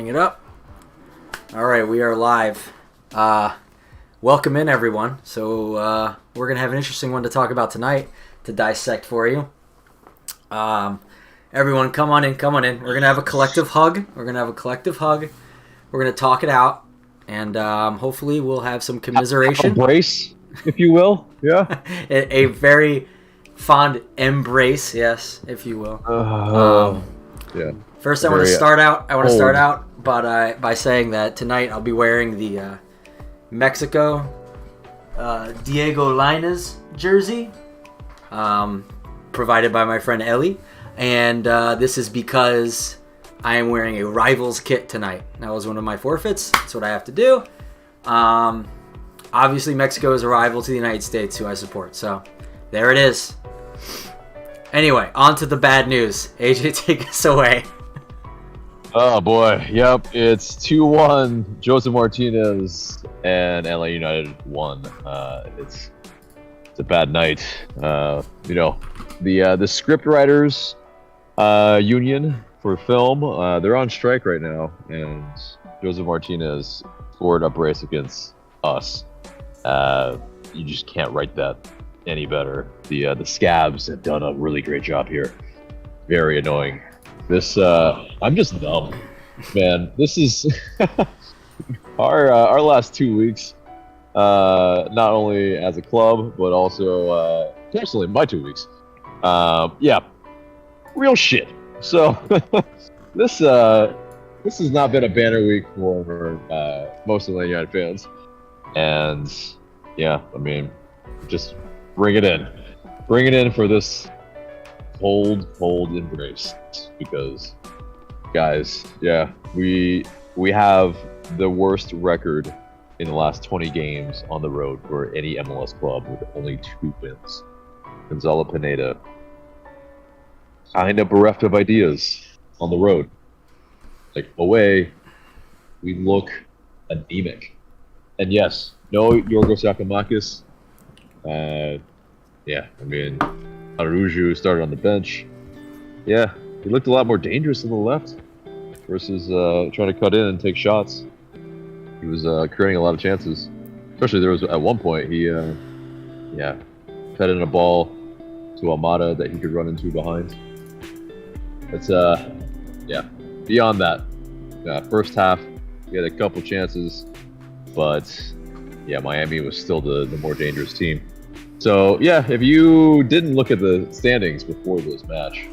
it up. All right, we are live. Welcome in, everyone. So we're going to have an interesting one to talk about tonight, to dissect for you. Everyone, come on in. We're going to have a collective hug. We're going to talk it out, and hopefully we'll have some commiseration. Embrace, if you will. Yeah. a very fond embrace, yes, if you will. Yeah. First, I want to start out by saying that tonight I'll be wearing the Mexico Diego Lainez jersey, provided by my friend Ellie, and this is because I am wearing a Rivals kit tonight. That was one of my forfeits. That's what I have to do. Obviously, Mexico is a rival to the United States, who I support. So, there it is. Anyway, on to the bad news. AJ, take us away. Oh boy, yep, it's 2-1, Josef Martinez and LA United won. It's a bad night. The scriptwriters union for film, they're on strike right now, and Josef Martinez scored a brace against us. You just can't write that any better. The scabs have done a really great job here. Very annoying. This I'm just numb, man. This is our last 2 weeks. Not only as a club, but also personally my 2 weeks. Yeah, real shit. So this has not been a banner week for most of the United fans, and yeah, I mean, just bring it in for this cold embrace, because guys, yeah, we have the worst record in the last 20 games on the road for any MLS club, with only 2 wins. Gonzalo Pineda kind of bereft of ideas on the road. Like, away, we look anemic. And yes, no Yorgos Yakimakis. Yeah, I mean, Araujo started on the bench. Yeah, he looked a lot more dangerous on the left versus trying to cut in and take shots. He was creating a lot of chances. Especially there was at one point he fed in a ball to Almada that he could run into behind. It's beyond that. First half, he had a couple chances, but yeah, Miami was still the more dangerous team. So yeah, if you didn't look at the standings before this match,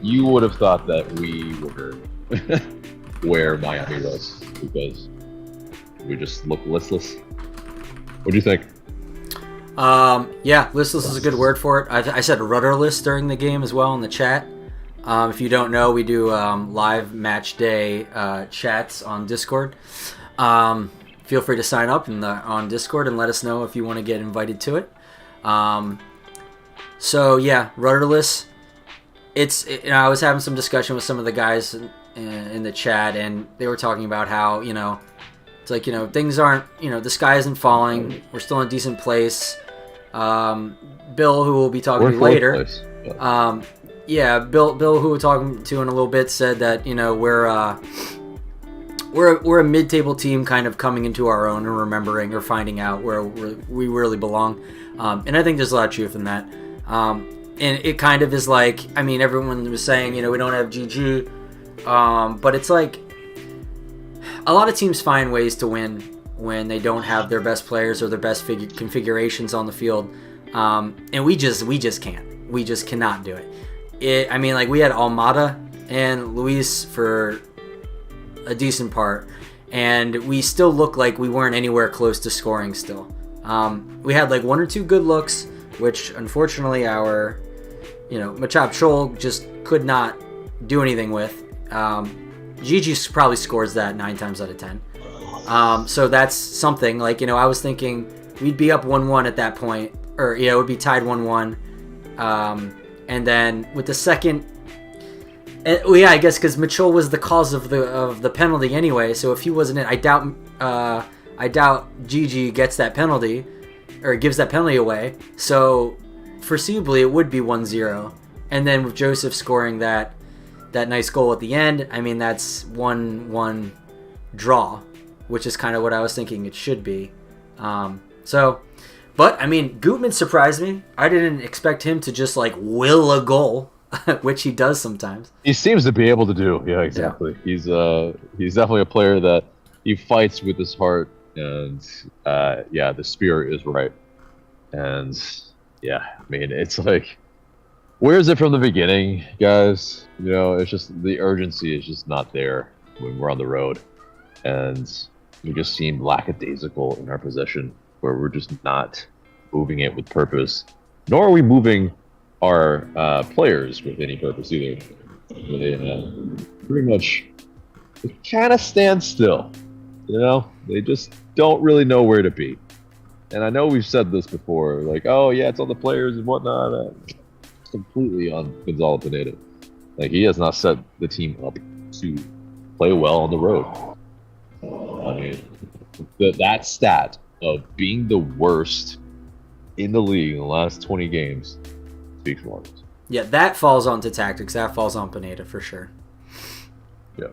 you would have thought that we were where Miami was, because we just look listless. What do you think? Yeah, listless is a good word for it. I said rudderless during the game as well in the chat. If you don't know, we do live match day chats on Discord. Feel free to sign up on Discord and let us know if you want to get invited to it. So yeah, rudderless. I was having some discussion with some of the guys in the chat, and they were talking about how, it's like, things aren't, the sky isn't falling. We're still in a decent place. Bill, who we'll be talking to later. Yeah. Bill, who we're talking to in a little bit, said that, we're a mid-table team kind of coming into our own and remembering or finding out where we really belong. And I think there's a lot of truth in that. And it kind of is like, I mean, everyone was saying, we don't have GG. But it's like, a lot of teams find ways to win when they don't have their best players or their best configurations on the field. And we just can't. We just cannot do it. I mean, like, we had Almada and Luis for a decent part, and we still looked like we weren't anywhere close to scoring still. We had like 1 or 2 good looks, which unfortunately our, Machop Chol just could not do anything with. Gigi probably scores that 9 times out of 10. So that's something. Like, I was thinking we'd be up 1-1 at that point, or it would be tied 1-1. And then with the second, I guess because Mitchell was the cause of the penalty anyway. So if he wasn't in, I doubt Gigi gets that penalty or gives that penalty away. So foreseeably it would be 1-0. And then with Josef scoring that nice goal at the end, I mean, that's 1-1 draw, which is kind of what I was thinking it should be. But I mean, Gutman surprised me. I didn't expect him to just like will a goal, which he does sometimes. He seems to be able to do. Yeah, exactly. Yeah. He's definitely a player that he fights with his heart, and the spirit is right. And yeah, I mean, it's like, where is it from the beginning, guys? You know, it's just the urgency is just not there when we're on the road, and we just seem lackadaisical in our possession, where we're just not moving it with purpose, nor are we moving our players with any purpose either. They pretty much kind of stand still. You know, they just don't really know where to be. And I know we've said this before, like, oh yeah, it's on the players and whatnot. It's completely on Gonzalo Pineda. Like, he has not set the team up to play well on the road. I mean, that stat of being the worst in the league in the last 20 games speaks volumes. Yeah, that falls onto tactics. That falls on Pineda for sure. Yeah.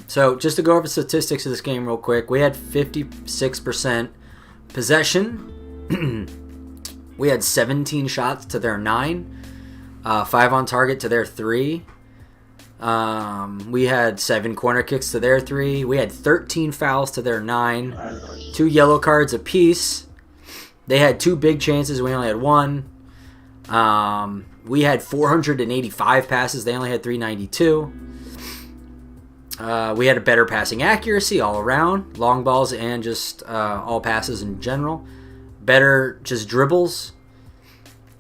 So just to go over the statistics of this game real quick, we had 56% possession. We had 17 shots to their 9, 5 on target to their 3. We had 7 corner kicks to their 3. We had 13 fouls to their 9, 2 yellow cards apiece. They had 2 big chances. We only had 1. We had 485 passes. They only had 392. We had a better passing accuracy all around, long balls and just all passes in general. Better just dribbles.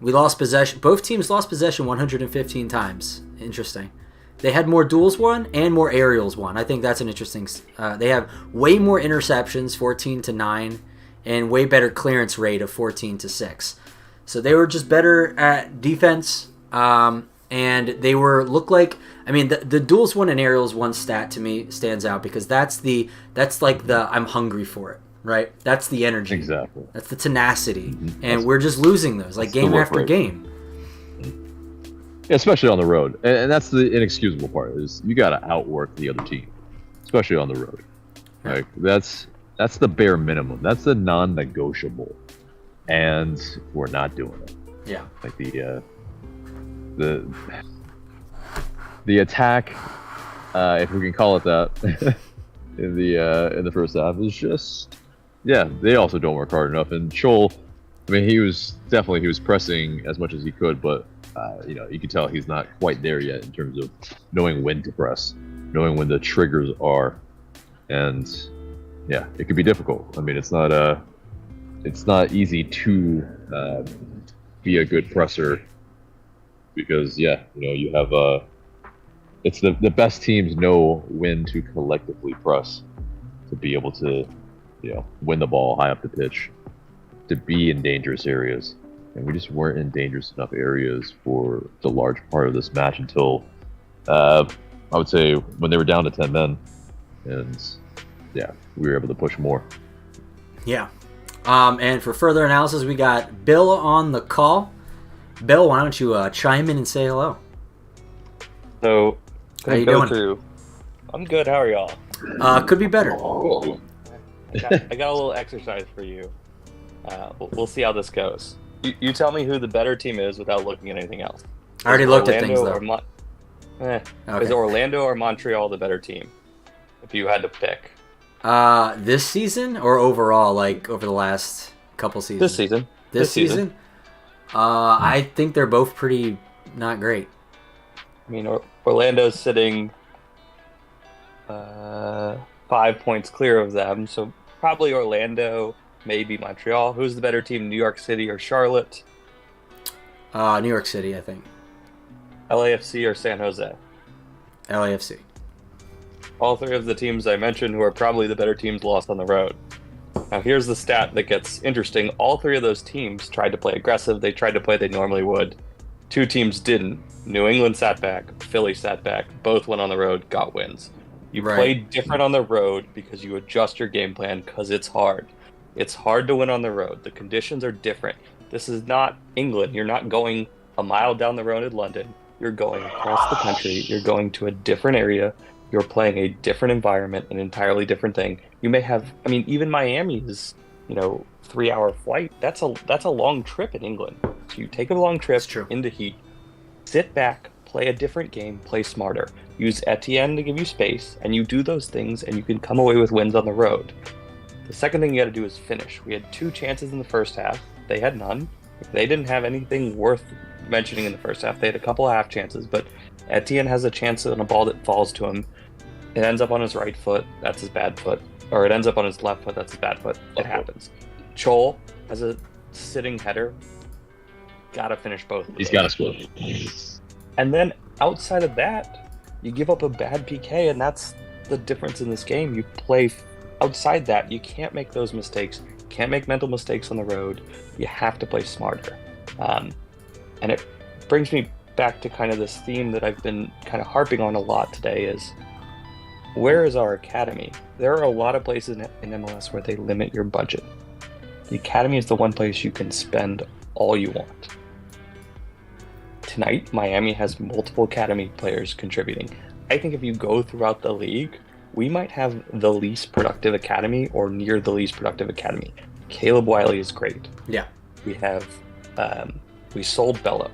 We lost possession. Both teams lost possession 115 times. Interesting. They had more duels won and more aerials won. I think that's an interesting. They have way more interceptions, 14-9, and way better clearance rate of 14-6. So they were just better at defense, and they looked like. I mean, the duels won and aerials won stat to me stands out because that's like the I'm hungry for it, right? That's the energy. Exactly. That's the tenacity, and we're just losing those like game after game. Yeah, especially on the road, and that's the inexcusable part is you got to outwork the other team, especially on the road. Like that's the bare minimum. That's the non-negotiable, and we're not doing it. Yeah. Like the attack, if we can call it that, in the first half is just, yeah. They also don't work hard enough. And Chol, I mean, he was pressing as much as he could, but you can tell he's not quite there yet in terms of knowing when to press, knowing when the triggers are, and yeah, it could be difficult. I mean, it's not easy to be a good presser because you have it's the best teams know when to collectively press to be able to win the ball high up the pitch, to be in dangerous areas. And we just weren't in dangerous enough areas for the large part of this match until I would say when they were down to 10 men, and yeah, we were able to push more. Yeah. And for further analysis, we got Bill on the call. Bill, why don't you chime in and say hello? So, how you doing? I'm good. How are y'all? Could be better. I got a little exercise for you. We'll see how this goes. You tell me who the better team is without looking at anything else. I already looked at things, though. Okay. Is Orlando or Montreal the better team? If you had to pick. This season or overall, like over the last couple seasons? This season. This season? I think they're both pretty not great. I mean, Orlando's sitting 5 points clear of them, so probably Orlando, maybe Montreal. Who's the better team, New York City or Charlotte? New York City, I think. LAFC or San Jose? LAFC. All 3 of the teams I mentioned who are probably the better teams lost on the road. Now here's the stat that gets interesting. All 3 of those teams tried to play aggressive. They tried to play they normally would. 2 teams didn't. New England sat back. Philly sat back. Both went on the road, got wins. You play different on the road because you adjust your game plan because it's hard. It's hard to win on the road. The conditions are different. This is not England. You're not going a mile down the road in London. You're going across the country. You're going to a different area. You're playing a different environment, an entirely different thing. You may have, I mean, even Miami's, 3-hour flight. That's a long trip in England. So you take a long trip That's true. into heat, sit back, play a different game, play smarter. Use Etienne to give you space, and you do those things, and you can come away with wins on the road. The second thing you got to do is finish. We had 2 chances in the first half. They had none. They didn't have anything worth mentioning in the first half. They had a couple of half chances, but Etienne has a chance on a ball that falls to him. It ends up on his right foot. That's his bad foot. Or it ends up on his left foot. That's his bad foot. It happens. Chol has a sitting header. Got to finish both. He's got to score. And then outside of that, you give up a bad PK, and that's the difference in this game. You play outside that. You can't make those mistakes. You can't make mental mistakes on the road. You have to play smarter. And it brings me back to kind of this theme that I've been kind of harping on a lot today is, where is our academy? There are a lot of places in MLS where they limit your budget. The academy is the one place you can spend all you want. Tonight, Miami has multiple academy players contributing. I think if you go throughout the league, we might have the least productive academy or near the least productive academy. Caleb Wiley is great. Yeah. We have, we sold Bello.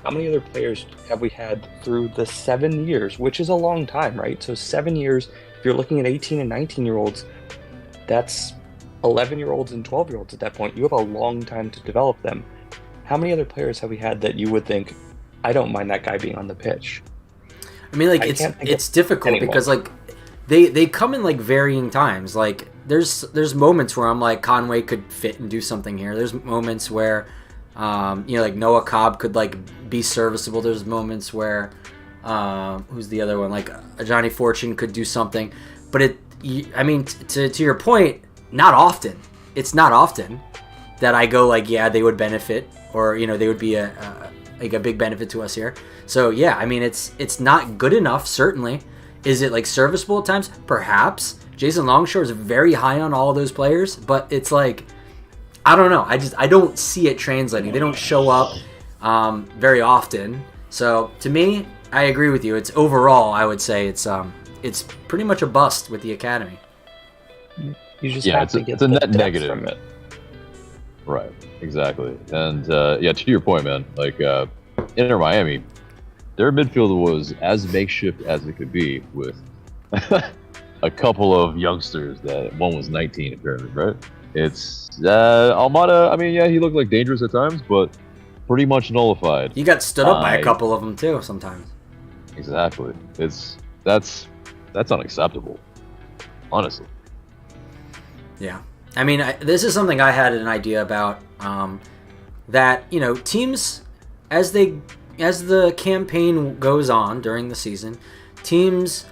How many other players have we had through the 7 years, which is a long time, right? So 7 years, if you're looking at 18 and 19-year-olds, that's 11-year-olds and 12-year-olds at that point. You have a long time to develop them. How many other players have we had that you would think, I don't mind that guy being on the pitch? I mean, like, it's difficult because, like, they come in, like, varying times. Like, there's moments where I'm like, Conway could fit and do something here. There's moments where, like, Noah Cobb could, like, be serviceable. There's moments where, who's the other one? Like, Johnny Fortune could do something. But to your point, not often. It's not often that I go, like, yeah, they would benefit, or, they would be a big benefit to us here. So, yeah, I mean, it's not good enough, certainly. Is it, like, serviceable at times? Perhaps. Jason Longshore is very high on all of those players, but it's like, I don't know. I don't see it translating. They don't show up very often. So, to me, I agree with you. It's overall, I would say it's pretty much a bust with the academy. You just have to get it's a net negative from it. Right, exactly. And to your point, man, like Inter Miami, their midfield was as makeshift as it could be with a couple of youngsters that one was 19 apparently, right? It's Almada, I mean, yeah, he looked like dangerous at times, but pretty much nullified. He got stood up by a couple of them too sometimes. Exactly. That's unacceptable, honestly. Yeah. I mean, this is something I had an idea about, that, teams, as the campaign goes on during the season, teams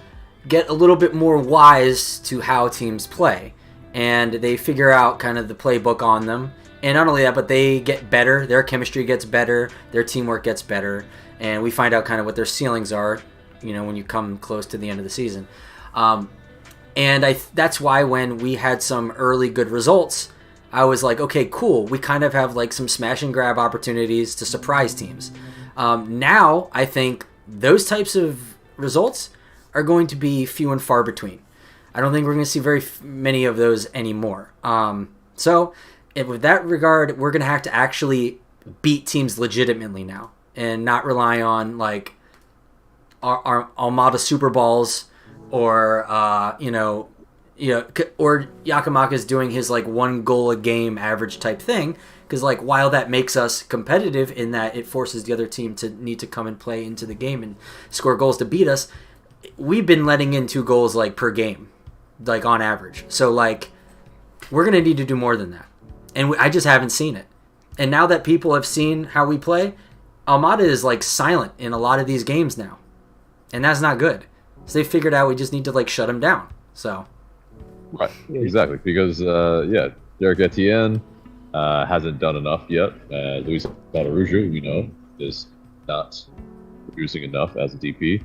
get a little bit more wise to how teams play, and they figure out kind of the playbook on them. And not only that, but they get better, their chemistry gets better, their teamwork gets better, and we find out kind of what their ceilings are, when you come close to the end of the season. And that's why when we had some early good results, I was like, okay, cool. We kind of have like some smash and grab opportunities to surprise teams. Now, I think those types of results are going to be few and far between. I don't think we're going to see very many of those anymore. So, with that regard, we're going to have to actually beat teams legitimately now and not rely on like our Almada Super Balls, or or Yakamaka's doing his like 1 goal a game average type thing, because like while that makes us competitive in that it forces the other team to need to come and play into the game and score goals to beat us, we've been letting in 2 goals like per game, like on average. So like we're gonna need to do more than that, and I just haven't seen it. And now that people have seen how we play, Almada is like silent in a lot of these games now, and that's not good. So they figured out we just need to like shut him down. So, right, exactly, because Derek Etienne hasn't done enough yet. Luis Araujo, we know, is not producing enough as a DP.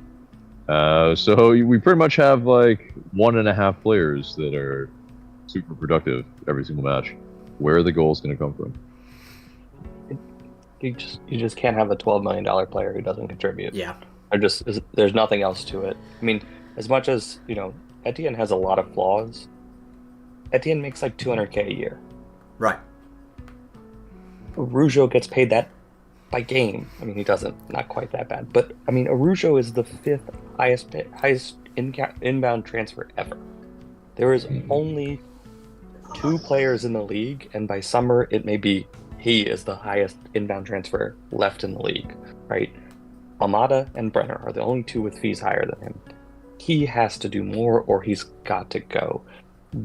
So we pretty much have like 1.5 players that are super productive every single match. Where are the goals going to come from? You just can't have a $12 million player who doesn't contribute. Yeah. There's nothing else to it. I mean, as much as, Etienne has a lot of flaws, Etienne makes like $200K a year. Right. Araujo gets paid that by game. I mean, he doesn't, not quite that bad. But, I mean, Araujo is the 5th highest inbound transfer ever. There is only 2 players in the league, and by summer, it may be he is the highest inbound transfer left in the league, right? Almada and Brenner are the only 2 with fees higher than him. He has to do more, or he's got to go.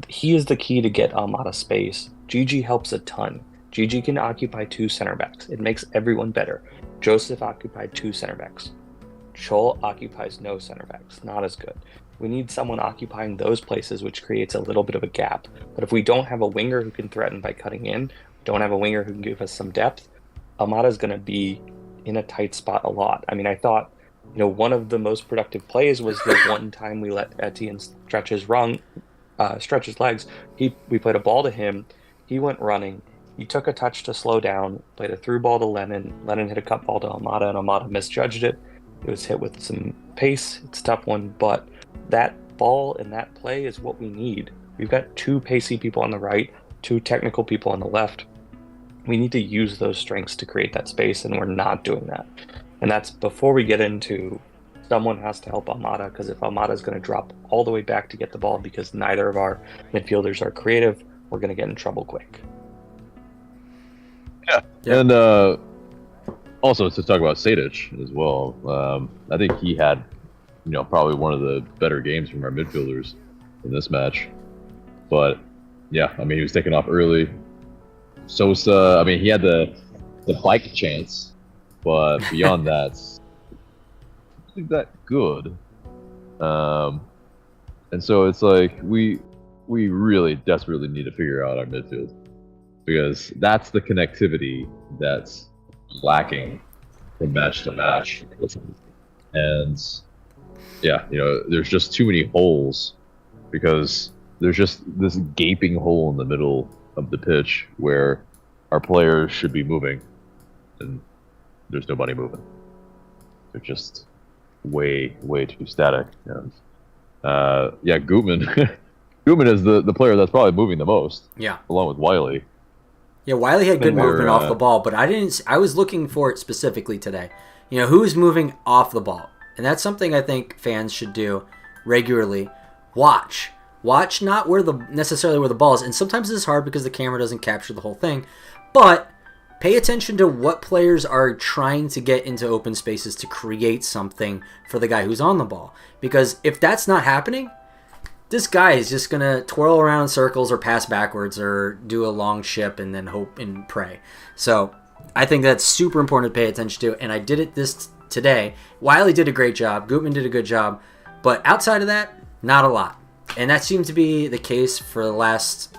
He is the key to get Almada space. Gigi helps a ton. Gigi can occupy 2 center backs. It makes everyone better. Josef occupied 2 center backs. Chol occupies no center backs. Not as good. We need someone occupying those places, which creates a little bit of a gap. But if we don't have a winger who can threaten by cutting in, don't have a winger who can give us some depth, Almada's going to be in a tight spot a lot. I mean, I thought, one of the most productive plays was the one time we let Etienne stretch his legs. We played a ball to him. He went running. He took a touch to slow down, played a through ball to Lennon. Lennon hit a cut ball to Almada, and Almada misjudged it. It was hit with some pace. It's a tough one, but that ball and that play is what we need. We've got 2 pacey people on the right, 2 technical people on the left. We need to use those strengths to create that space, and we're not doing that. And that's before we get into someone has to help Almada, because if Almada is going to drop all the way back to get the ball because neither of our midfielders are creative, we're going to get in trouble quick. Yeah. And also to talk about Sejdic as well, I think he had, probably one of the better games from our midfielders in this match. But yeah, I mean, he was taken off early. Sosa, I mean, he had the bike chance, but beyond that, not that good. And so it's like we really desperately need to figure out our midfield, because that's the connectivity that's lacking from match to match. And yeah, there's just too many holes, because there's just this gaping hole in the middle of the pitch where our players should be moving, and there's nobody moving. They're just way too static. And Gutman Gutman is the player that's probably moving the most. Yeah. Along with Wiley. Yeah, Wiley had good movement off the ball, but I was looking for it specifically today. Who's moving off the ball? And that's something I think fans should do regularly. Watch not necessarily where the ball is. And sometimes this is hard because the camera doesn't capture the whole thing. But pay attention to what players are trying to get into open spaces to create something for the guy who's on the ball. Because if that's not happening, this guy is just going to twirl around in circles or pass backwards or do a long ship and then hope and pray. So I think that's super important to pay attention to. And I did it today. Wiley did a great job. Gutman did a good job. But outside of that, not a lot. And that seemed to be the case for the last,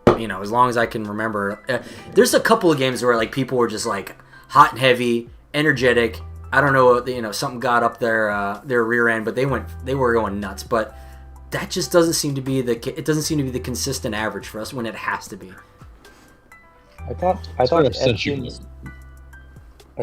as long as I can remember. There's a couple of games where people were just hot and heavy, energetic. I don't know, something got up their rear end, but they were going nuts. But that just doesn't seem to be the consistent average for us when it has to be. I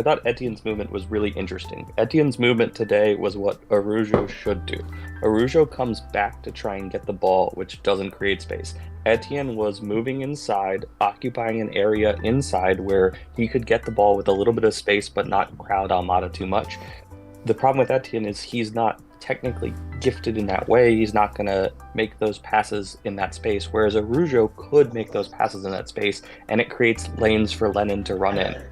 thought Etienne's movement was really interesting. Etienne's movement today was what Araujo should do. Araujo comes back to try and get the ball, which doesn't create space. Etienne was moving inside, occupying an area inside where he could get the ball with a little bit of space but not crowd Almada too much. The problem with Etienne is he's not technically gifted in that way. He's not going to make those passes in that space, whereas Araujo could make those passes in that space, and it creates lanes for Lennon to run in.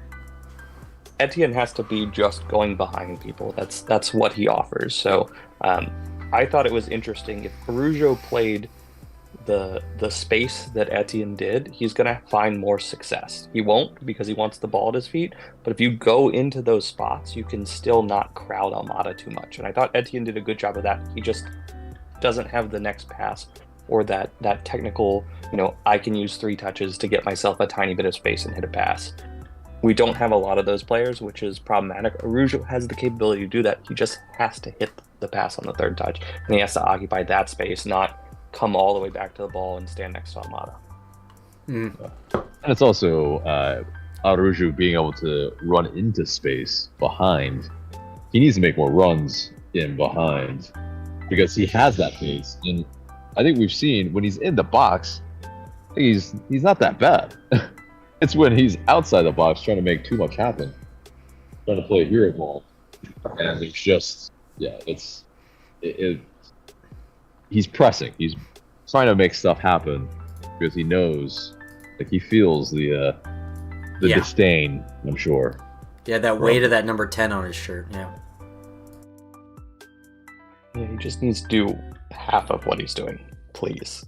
Etienne has to be just going behind people. That's what he offers. So I thought it was interesting. If Araujo played the space that Etienne did, he's going to find more success. He won't, because he wants the ball at his feet. But if you go into those spots, you can still not crowd Almada too much. And I thought Etienne did a good job of that. He just doesn't have the next pass or that technical, I can use 3 touches to get myself a tiny bit of space and hit a pass. We don't have a lot of those players, which is problematic. Araujo has the capability to do that. He just has to hit the pass on the 3rd touch, and he has to occupy that space, not come all the way back to the ball and stand next to Almada. And it's also Araujo being able to run into space behind. He needs to make more runs in behind. because he has that pace. And I think we've seen when he's in the box, he's not that bad. It's when he's outside the box trying to make too much happen, trying to play a hero ball, and it's just he's pressing. He's trying to make stuff happen because he knows, like, he feels the disdain, I'm sure. Yeah, that weight of that number 10 on his shirt. Yeah. Yeah, he just needs to do half of what he's doing, please.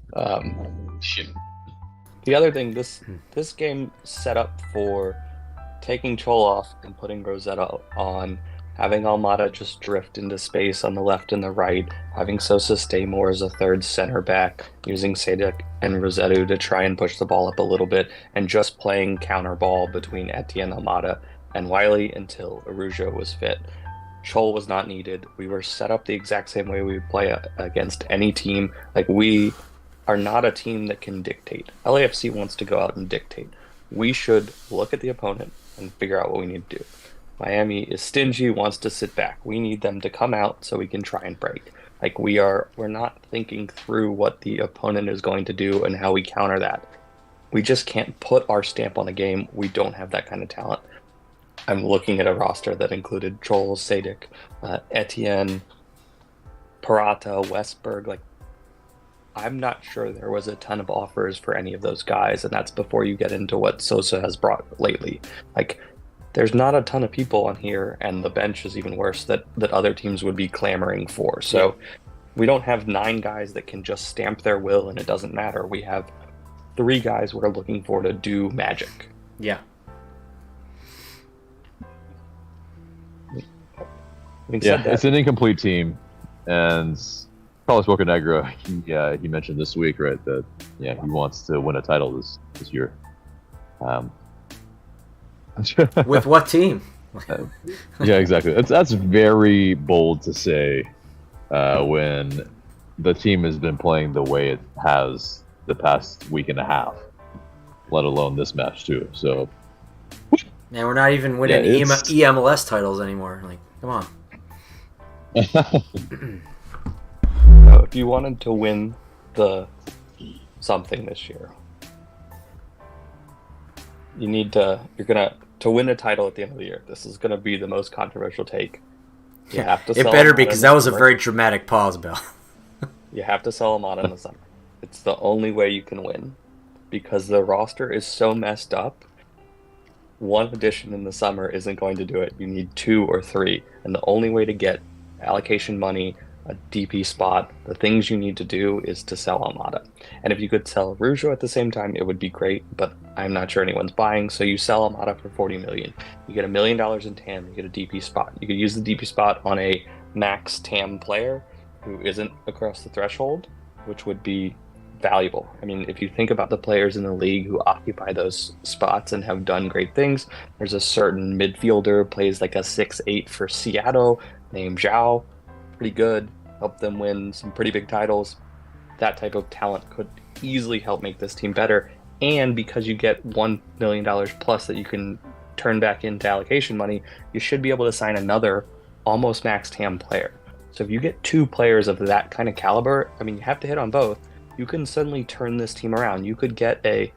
Shit. The other thing, this game set up for taking Chol off and putting Rosetta on, having Almada just drift into space on the left and the right, having Sosa stay more as a third center back, using Sadek and Rosetta to try and push the ball up a little bit, and just playing counter ball between Etienne, Almada, and Wiley until Araujo was fit. Chol was not needed. We were set up the exact same way we would play against any team. Like, we are not a team that can dictate. LAFC wants to go out and dictate. We should look at the opponent and figure out what we need to do. Miami is stingy, wants to sit back. We need them to come out so we can try and break. Like, we're not thinking through what the opponent is going to do and how we counter that. We just can't put our stamp on a game. We don't have that kind of talent. I'm looking at a roster that included Joel, Sadek, Etienne, Parata, Westberg. Like, I'm not sure there was a ton of offers for any of those guys, and that's before you get into what Sosa has brought lately. Like, there's not a ton of people on here, and the bench is even worse, that other teams would be clamoring for. So we don't have 9 guys that can just stamp their will and it doesn't matter. We have 3 guys we're looking for to do magic. Yeah. It's an incomplete team, and Carlos Bocanegra, he mentioned this week, right, that he wants to win a title this year. With what team? Yeah, exactly. That's very bold to say when the team has been playing the way it has the past week and a half, let alone this match too. So, man, we're not even winning EMLS titles anymore. Like, come on. If you wanted to win the something this year, to win a title at the end of the year. This is gonna be the most controversial take. You have to. It better be, because that was a very dramatic pause, Bill. You have to sell Amada in the summer. It's the only way you can win, because the roster is so messed up. One addition in the summer isn't going to do it. You need 2 or 3, and the only way to get allocation money, a DP spot, the things you need to do is to sell Almada. And if you could sell Araujo at the same time, it would be great, but I'm not sure anyone's buying, so you sell Almada for $40 million. You get $1 million in TAM, you get a DP spot. You could use the DP spot on a max TAM player who isn't across the threshold, which would be valuable. I mean, if you think about the players in the league who occupy those spots and have done great things, there's a certain midfielder, plays like a 6'8" for Seattle, named Zhao. Pretty good, helped them win some pretty big titles. That type of talent could easily help make this team better, and because you get $1 million plus that you can turn back into allocation money, you should be able to sign another almost max TAM player. So if you get 2 players of that kind of caliber, I mean, you have to hit on both, you can suddenly turn this team around. You could get a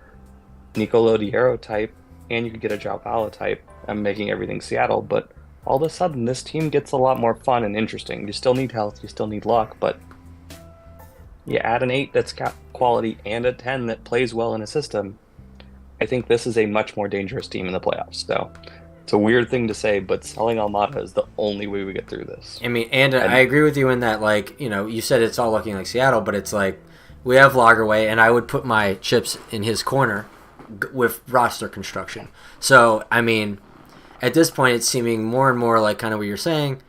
Nicolo Diero type, and you could get a João Paulo type. I'm making everything Seattle, but all of a sudden this team gets a lot more fun and interesting. You still need health, you still need luck, but you add an 8 that's got quality and a 10 that plays well in a system. I think this is a much more dangerous team in the playoffs. So it's a weird thing to say, but selling Almada is the only way we get through this. I mean, and I agree with you in that, like, you said it's all looking like Seattle, but it's like we have Lagerwey, and I would put my chips in his corner with roster construction. So, I mean, at this point, it's seeming more and more like kind of what you're saying.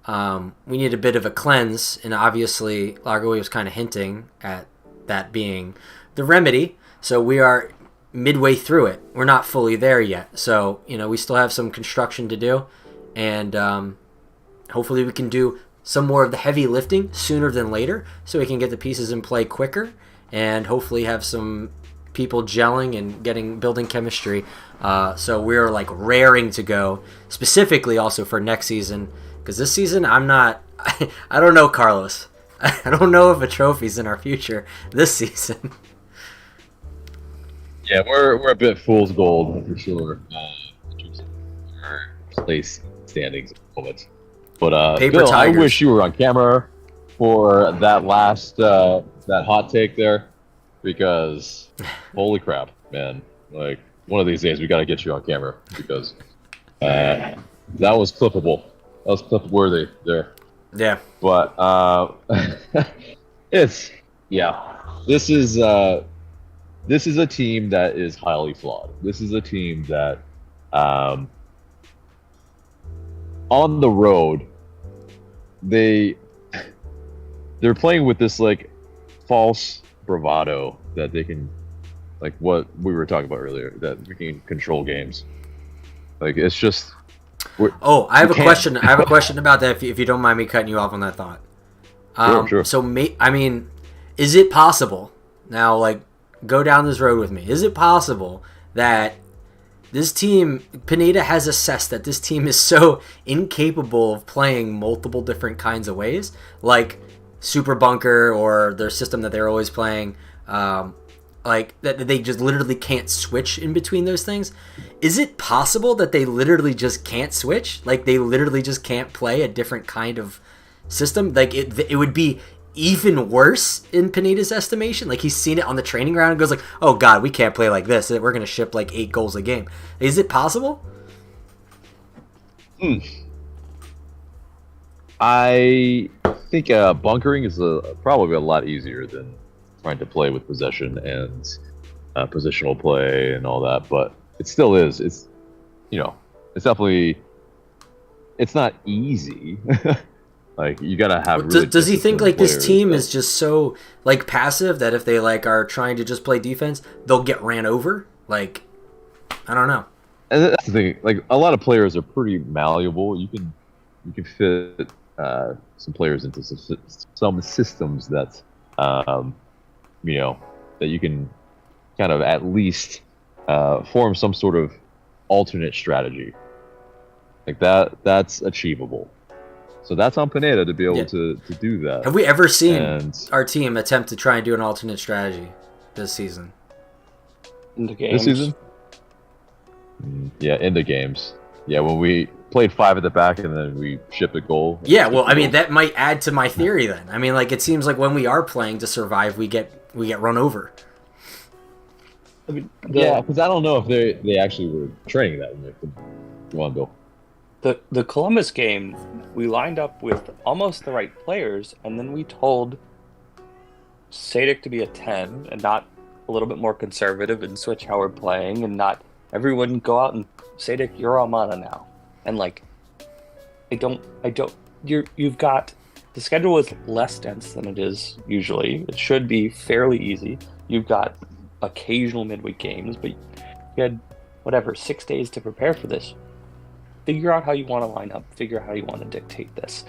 We need a bit of a cleanse, and obviously Lagerwey was kind of hinting at that being the remedy. So we are midway through it. We're not fully there yet. So, we still have some construction to do, and hopefully we can do some more of the heavy lifting sooner than later so we can get the pieces in play quicker and hopefully have some people gelling and building chemistry. So we're like raring to go, specifically also for next season, because this season I don't know Carlos. I don't know if a trophy's in our future this season. Yeah, we're a bit fool's gold for sure. In terms of our place standings at the moment. But Paper Bill, Tigers. I wish you were on camera for that last that hot take there, because holy crap, man! Like one of these days we got to get you on camera because that was clippable. That was clip worthy there. Yeah. But it's This is a team that is highly flawed. This is a team that on the road they're playing with this like false bravado that they can, like what we were talking about earlier, that we can control games. Like it's just. I have a question. I have a question about that. If you don't mind me cutting you off on that thought. Sure. So, is it possible now? Like, go down this road with me. Is it possible that this team, Pineda has assessed that this team is so incapable of playing multiple different kinds of ways, like Super Bunker or their system that they're always playing, like that they just literally can't switch in between those things? Is it possible that they literally just can't switch? Like they literally just can't play a different kind of system? Like it would be even worse in Pineda's estimation. Like he's seen it on the training ground and goes like, oh god, we can't play like this. We're going to ship like 8 goals a game. Is it possible? I think bunkering is probably a lot easier than trying to play with possession and positional play and all that, but it still is. It's definitely, it's not easy. Like you gotta have. Really does he think like this team that... is just so like passive that if they like are trying to just play defense, they'll get ran over? Like, I don't know. And that's the thing. Like a lot of players are pretty malleable. You can fit some players into some systems that that you can kind of at least form some sort of alternate strategy. Like that's achievable. So that's on Pineda to be able to do that. Have we ever seen our team attempt to try and do an alternate strategy this season? In the games. This season? Yeah, in the games. Yeah, when we played 5 at the back and then we shipped a goal. Yeah, well, I mean, that might add to my theory then. I mean, like, it seems like when we are playing to survive, we get run over. I mean, yeah, because I don't know if they actually were training that way. Come on, Bill. The Columbus game, we lined up with almost the right players, and then we told Sadek to be a 10 and not a little bit more conservative and switch how we're playing, and not everyone go out and Sadek, you're Almana now. And like, you've got, the schedule is less dense than it is usually. It should be fairly easy. You've got occasional midweek games, but you had 6 days to prepare for this. Figure out how you want to line up. Figure out how you want to dictate this.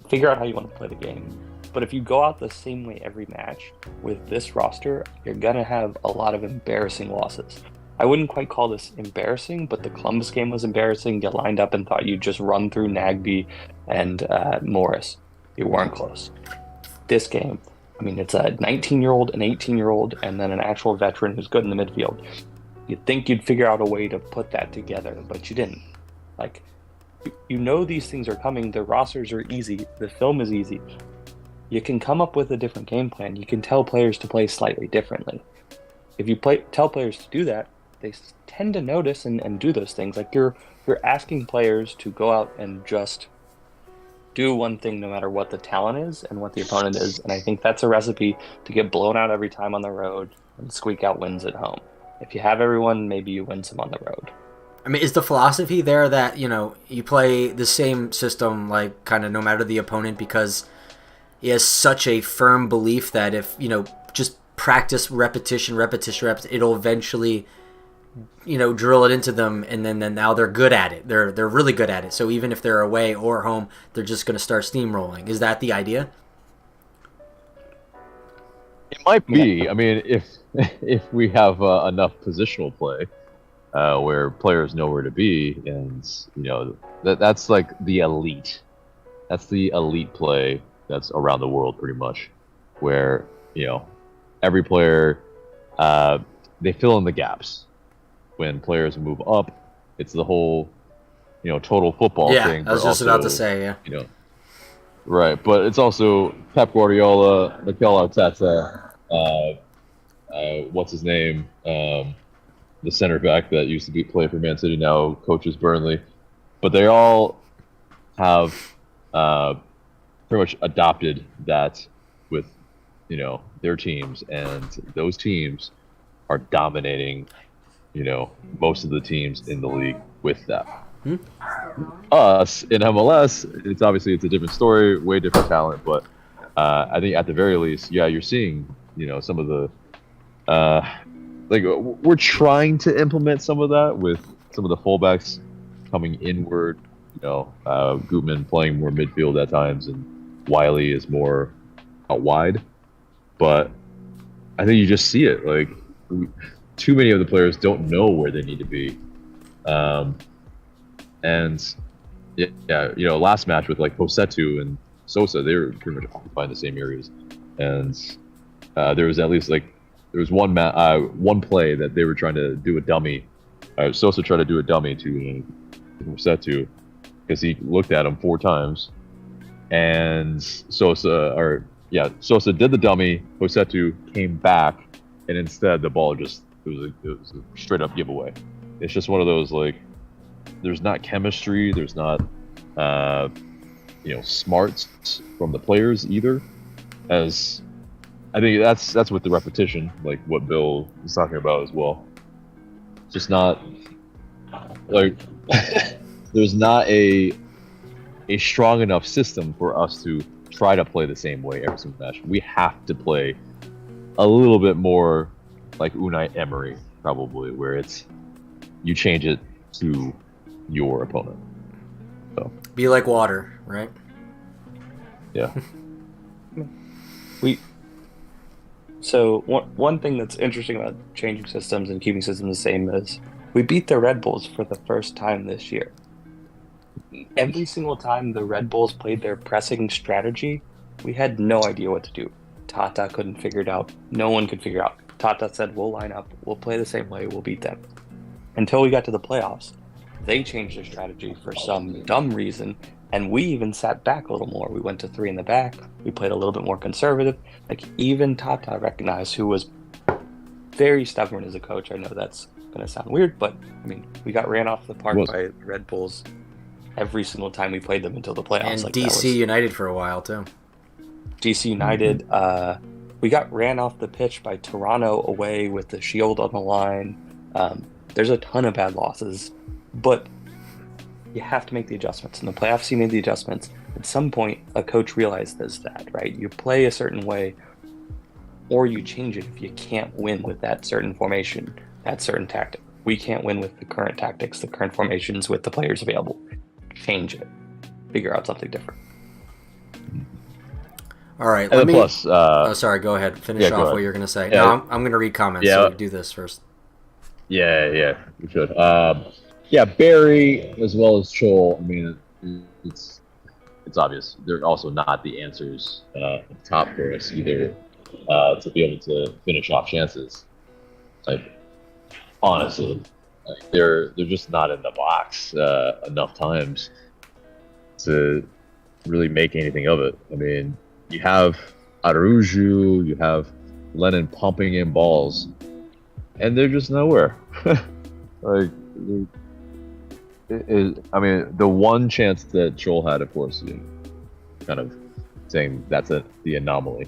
Figure out how you want to play the game. But if you go out the same way every match with this roster, you're going to have a lot of embarrassing losses. I wouldn't quite call this embarrassing, but the Columbus game was embarrassing. You lined up and thought you'd just run through Nagby and Morris. You weren't close. This game, I mean, it's a 19-year-old, an 18-year-old, and then an actual veteran who's good in the midfield. You'd think you'd figure out a way to put that together, but you didn't. Like, you know these things are coming. The rosters are easy. The film is easy. You can come up with a different game plan. You can tell players to play slightly differently. If you tell players to do that, they tend to notice and do those things. Like you're asking players to go out and just do one thing no matter what the talent is and what the opponent is. And I think that's a recipe to get blown out every time on the road and squeak out wins at home. If you have everyone, maybe you win some on the road. I mean, is the philosophy there that, you play the same system, like, kind of no matter the opponent, because he has such a firm belief that if, just practice repetition, it'll eventually, drill it into them, and then now they're good at it. They're really good at it. So even if they're away or home, they're just going to start steamrolling. Is that the idea? It might be. I mean, if we have enough positional play, where players know where to be, and that's like the elite. That's the elite play that's around the world pretty much, where every player they fill in the gaps. When players move up, it's the whole total football thing. I was just about to say, right, but it's also Pep Guardiola, Mikel Arteta, what's his name, the center back that used to play for Man City, now coaches Burnley, but they all have pretty much adopted that with their teams, and those teams are dominating most of the teams in the league with that. Us in MLS, it's a different story, way different talent, but I think at the very least, you're seeing some of the we're trying to implement some of that with some of the fullbacks coming inward, Gutman playing more midfield at times, and Wiley is more out wide, but I think you just see it, too many of the players don't know where they need to be. And last match with Posetu and Sosa, they were pretty much occupying the same areas. And there was at least one play that they were trying to do a dummy. Sosa tried to do a dummy to Posetu because he looked at him 4 times. And Sosa did the dummy. Posetu came back, and instead the ball it was a straight up giveaway. It's just one of those there's not chemistry, there's not smarts from the players either. As I think that's with the repetition, what Bill is talking about as well. It's just not there's not a strong enough system for us to try to play the same way every single match. We have to play a little bit more like Unai Emery, probably, where it's you change it to your opponent. So be like water, right? Yeah. So one thing that's interesting about changing systems and keeping systems the same is we beat the Red Bulls for the first time this year. Every single time the Red Bulls played their pressing strategy, we had no idea what to do. Tata couldn't figure it out. No one could figure out. Tata said, we'll line up, we'll play the same way, we'll beat them. Until we got to the playoffs, they changed their strategy for some dumb reason, and we even sat back a little more. We went to 3 in the back, we played a little bit more conservative. Even Tata recognized, who was very stubborn as a coach. I know that's going to sound weird, but we got ran off the park by the Red Bulls every single time we played them until the playoffs. And DC United for a while, too. DC United, we got ran off the pitch by Toronto away with the shield on the line. There's a ton of bad losses, but you have to make the adjustments. In the playoffs, you made the adjustments. At some point, a coach realizes that, right? You play a certain way, or you change it if you can't win with that certain formation, that certain tactic. We can't win with the current tactics, the current formations, with the players available. Change it. Figure out something different. All right. Plus, sorry. Go ahead. Finish off what you're going to say. Yeah. No, I'm going to read comments. So we do this first. Yeah, we should. Barry as well as Chol. It's obvious they're also not the answers at the top for us either to be able to finish off chances. Honestly, they're just not in the box enough times to really make anything of it. You have Araujo, you have Lennon pumping in balls, and they're just nowhere. The one chance that Joel had, of course, kind of saying that's the anomaly.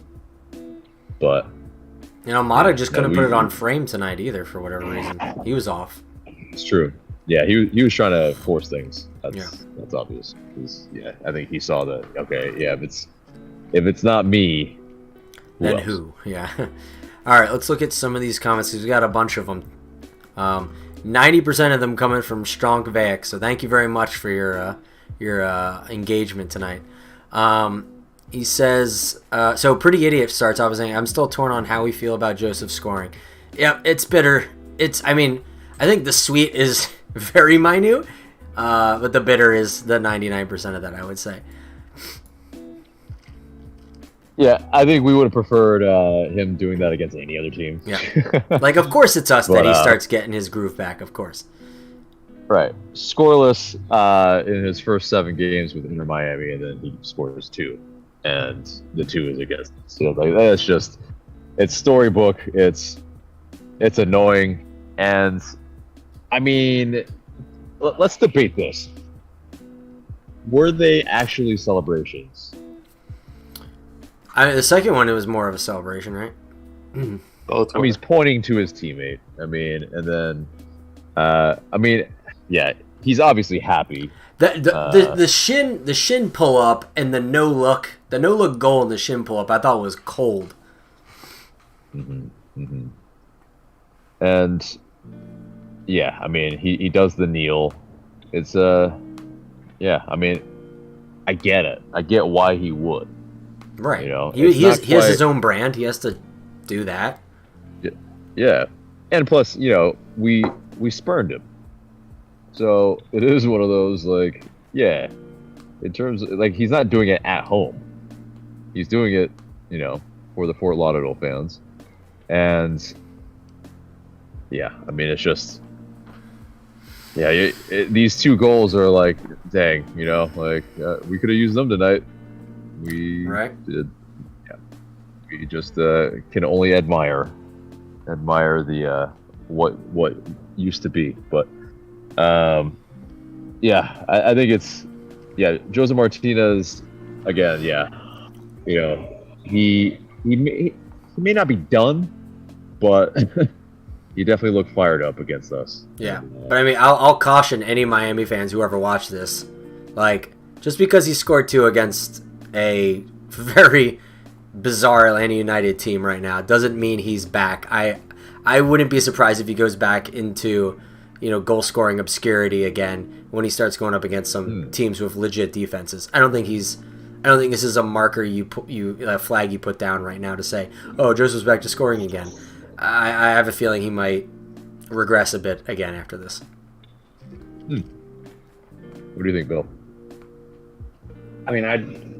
But Mata just couldn't put it on frame tonight either for whatever reason. He was off. It's true. Yeah, he was trying to force things. That's obvious. I think he saw that. Okay, yeah, if it's not me, then who? Yeah. All right, let's look at some of these comments. We got a bunch of them. 90% of them coming from Strong Vak. So thank you very much for your engagement tonight. He says, so Pretty Idiot starts off saying, I'm still torn on how we feel about Joseph scoring. Yeah, it's bitter. I think the sweet is very minute, but the bitter is the 99% of that, I would say. Yeah, I think we would have preferred him doing that against any other team. Yeah. Like, of course it's us But, that he starts getting his groove back, of course. Right. Scoreless in his first 7 games with Inter Miami, and then he scores 2. And the 2 is against us. So like, that's just, it's storybook. It's annoying. And, I mean, let's debate this. Were they actually celebrations? The second one, it was more of a celebration, right? Both. I mean, he's pointing to his teammate. I mean, and then, yeah, he's obviously happy. The shin pull up and the no look goal and the shin pull up, I thought was cold. And yeah, I mean, he does the kneel. It's yeah, I mean, I get it. I get why he would. Right. You know, he has his own brand. He has to do that. Yeah, and plus, you know, we spurned him. So it is one of those, like, yeah, in terms of, like, he's not doing it at home. He's doing it, you know, for the Fort Lauderdale fans. And, yeah, I mean, it's just, yeah, these 2 goals are like, dang, you know, like, we could have used them tonight. We did. Yeah. We just can only admire the what used to be. But yeah, I think it's, yeah, Josef Martinez again. Yeah, you know, he may not be done, but he definitely looked fired up against us. Yeah, but I mean, I'll caution any Miami fans who ever watch this, like, just because he scored 2 against a very bizarre Atlanta United team right now doesn't mean he's back. I wouldn't be surprised if he goes back into, you know, goal scoring obscurity again when he starts going up against some teams with legit defenses. I don't think this is a marker a flag you put down right now to say, oh, Joseph's back to scoring again. I have a feeling he might regress a bit again after this. What do you think, Bill? I mean,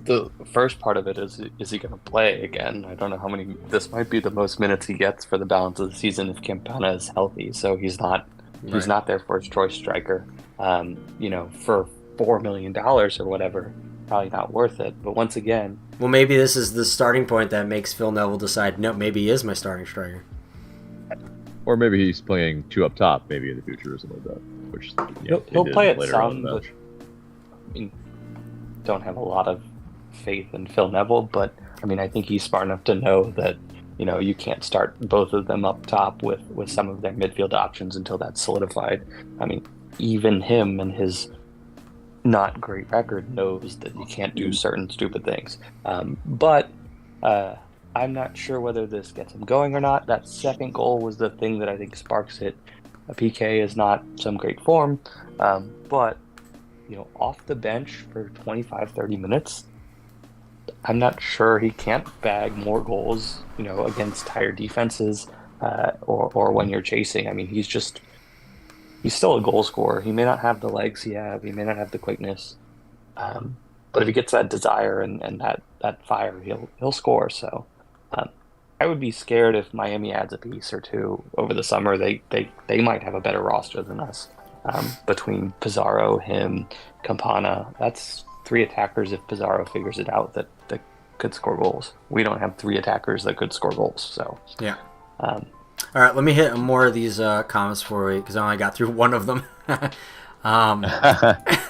the first part of it is he going to play again? I don't know how many. This might be the most minutes he gets for the balance of the season if Campana is healthy. So he's not their first choice striker. You know, for $4 million or whatever, probably not worth it. But once again, well, maybe this is the starting point that makes Phil Neville decide, no, maybe he is my starting striker. Or maybe he's playing 2 up top, maybe in the future or something like that. Which, you know, he'll play it later some, but I mean, don't have a lot of faith in Phil Neville, but I mean, I think he's smart enough to know that, you know, you can't start both of them up top with some of their midfield options until that's solidified. I mean, even him and his not great record knows that you can't do certain stupid things. But I'm not sure whether this gets him going or not. That second goal was the thing that I think sparks it. A PK is not some great form, but, you know, off the bench for 25, 30 minutes, I'm not sure he can't bag more goals, you know, against tired defenses or when you're chasing. I mean, he's still a goal scorer. He may not have the legs he may not have the quickness, but if he gets that desire and that fire, he'll score. So I would be scared if Miami adds a piece or 2 over the summer. They might have a better roster than us. Between Pizarro, him, Campana, that's 3 attackers if Pizarro figures it out that could score goals. We don't have 3 attackers that could score goals. So yeah. All right, let me hit more of these comments for you because I only got through one of them.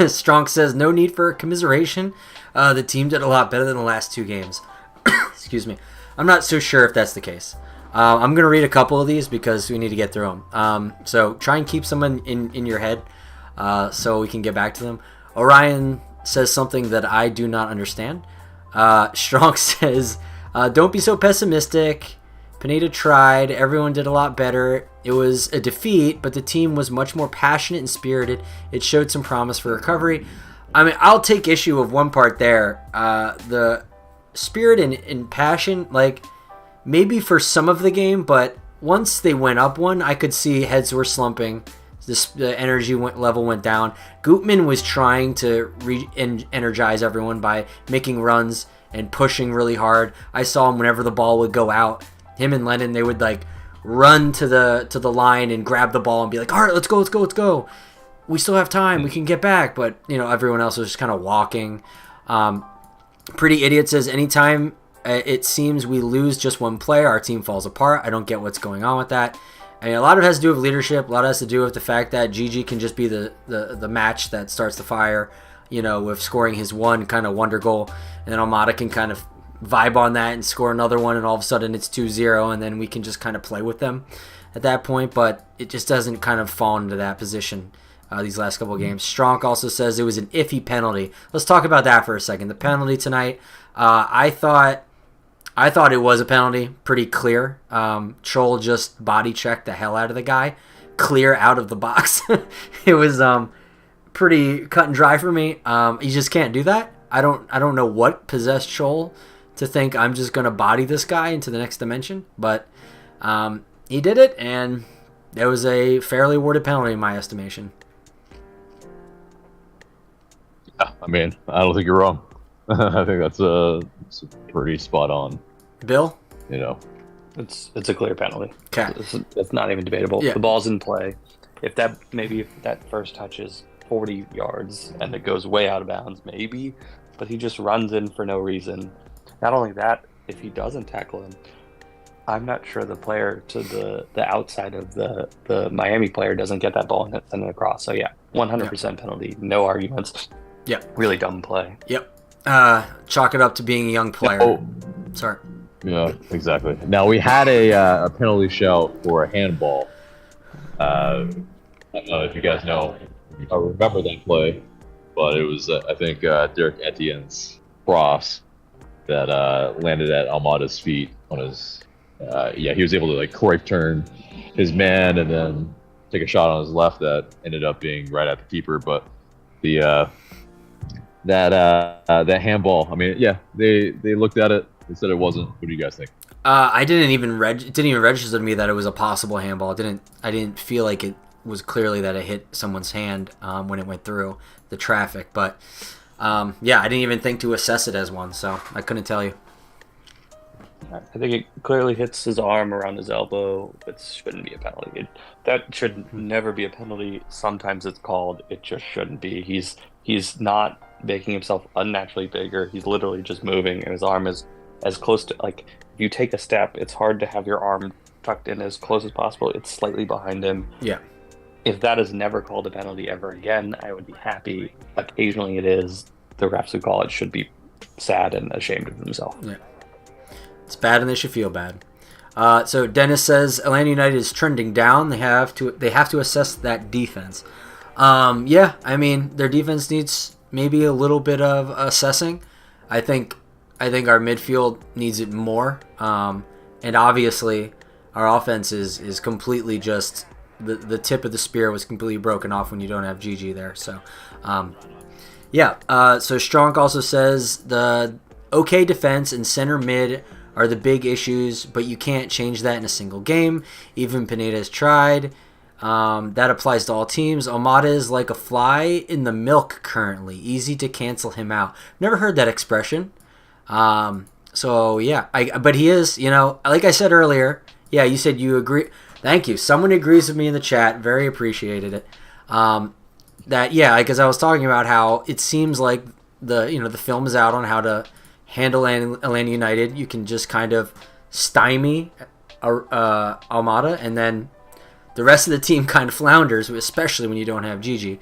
Strong says, no need for commiseration. The team did a lot better than the last 2 games. Excuse me. I'm not so sure if that's the case. I'm going to read a couple of these because we need to get through them. So try and keep some in your head so we can get back to them. Orion says something that I do not understand. Strong says, don't be so pessimistic. Pineda tried. Everyone did a lot better. It was a defeat, but the team was much more passionate and spirited. It showed some promise for recovery. I mean, I'll take issue of one part there. The spirit and passion, like, maybe for some of the game, but once they went up one, I could see heads were slumping. The energy level went down. Gutman was trying to re-energize everyone by making runs and pushing really hard. I saw him whenever the ball would go out. Him and Lennon, they would like run to the line and grab the ball and be like, all right, let's go. We still have time. We can get back. But, everyone else was just kind of walking. Pretty Idiot says, anytime it seems we lose just one player, our team falls apart. I don't get what's going on with that. I mean, a lot of it has to do with leadership. A lot has to do with the fact that Gigi can just be the match that starts the fire, with scoring his one kind of wonder goal. And then Almada can kind of vibe on that and score another one, and all of a sudden it's 2-0, and then we can just kind of play with them at that point. But it just doesn't kind of fall into that position these last couple of games. Stronk also says it was an iffy penalty. Let's talk about that for a second. The penalty tonight, I thought it was a penalty, pretty clear. Chol just body checked the hell out of the guy, clear out of the box. It was pretty cut and dry for me. You just can't do that. I don't know what possessed Chol to think I'm just gonna body this guy into the next dimension, but he did it, and it was a fairly awarded penalty in my estimation. Yeah, I mean, I don't think you're wrong. I think that's pretty spot on. Bill? It's a clear penalty. Okay. It's not even debatable. Yeah. The ball's in play. If that first touch is 40 yards and it goes way out of bounds, maybe, but he just runs in for no reason. Not only that, if he doesn't tackle him, I'm not sure the player to the outside of the Miami player doesn't get that ball and send it across. So yeah, 100% penalty, no arguments. Yep. Really dumb play. Yep. Chalk it up to being a young player. Oh. Sorry. Yeah, exactly. Now, we had a penalty shout for a handball. I don't know if you guys know. I remember that play, but it was, I think, Derek Etienne's cross that landed at Almada's feet on his... he was able to, correct turn his man and then take a shot on his left that ended up being right at the keeper. But that handball, I mean, yeah, they looked at it. They said it wasn't. What do you guys think? I didn't even it didn't even register to me that it was a possible handball. I didn't feel like it was clearly that it hit someone's hand when it went through the traffic. But I didn't even think to assess it as one, so I couldn't tell you. I think it clearly hits his arm around his elbow. It shouldn't be a penalty. That should never be a penalty. Sometimes it's called. It just shouldn't be. He's not making himself unnaturally bigger. He's literally just moving, and his arm is as close to, if you take a step, it's hard to have your arm tucked in as close as possible. It's slightly behind him. Yeah. If that is never called a penalty ever again, I would be happy. Occasionally it is. The refs who call it should be sad and ashamed of themselves. Yeah. It's bad, and they should feel bad. So Dennis says Atlanta United is trending down. They have to assess that defense. I mean, their defense needs maybe a little bit of assessing. I think our midfield needs it more. And obviously, our offense is completely just the tip of the spear was completely broken off when you don't have Gigi there. So, so Strong also says the okay defense and center mid are the big issues, but you can't change that in a single game. Even Pineda's tried. That applies to all teams. Almada is like a fly in the milk currently. Easy to cancel him out. Never heard that expression. But he is, like I said earlier. Yeah, you said you agree. Thank you. Someone agrees with me in the chat. Very appreciated it. Because I was talking about how it seems like the film is out on how to handle Atlanta United. You can just kind of stymie Almada, and then the rest of the team kind of flounders, especially when you don't have Gigi.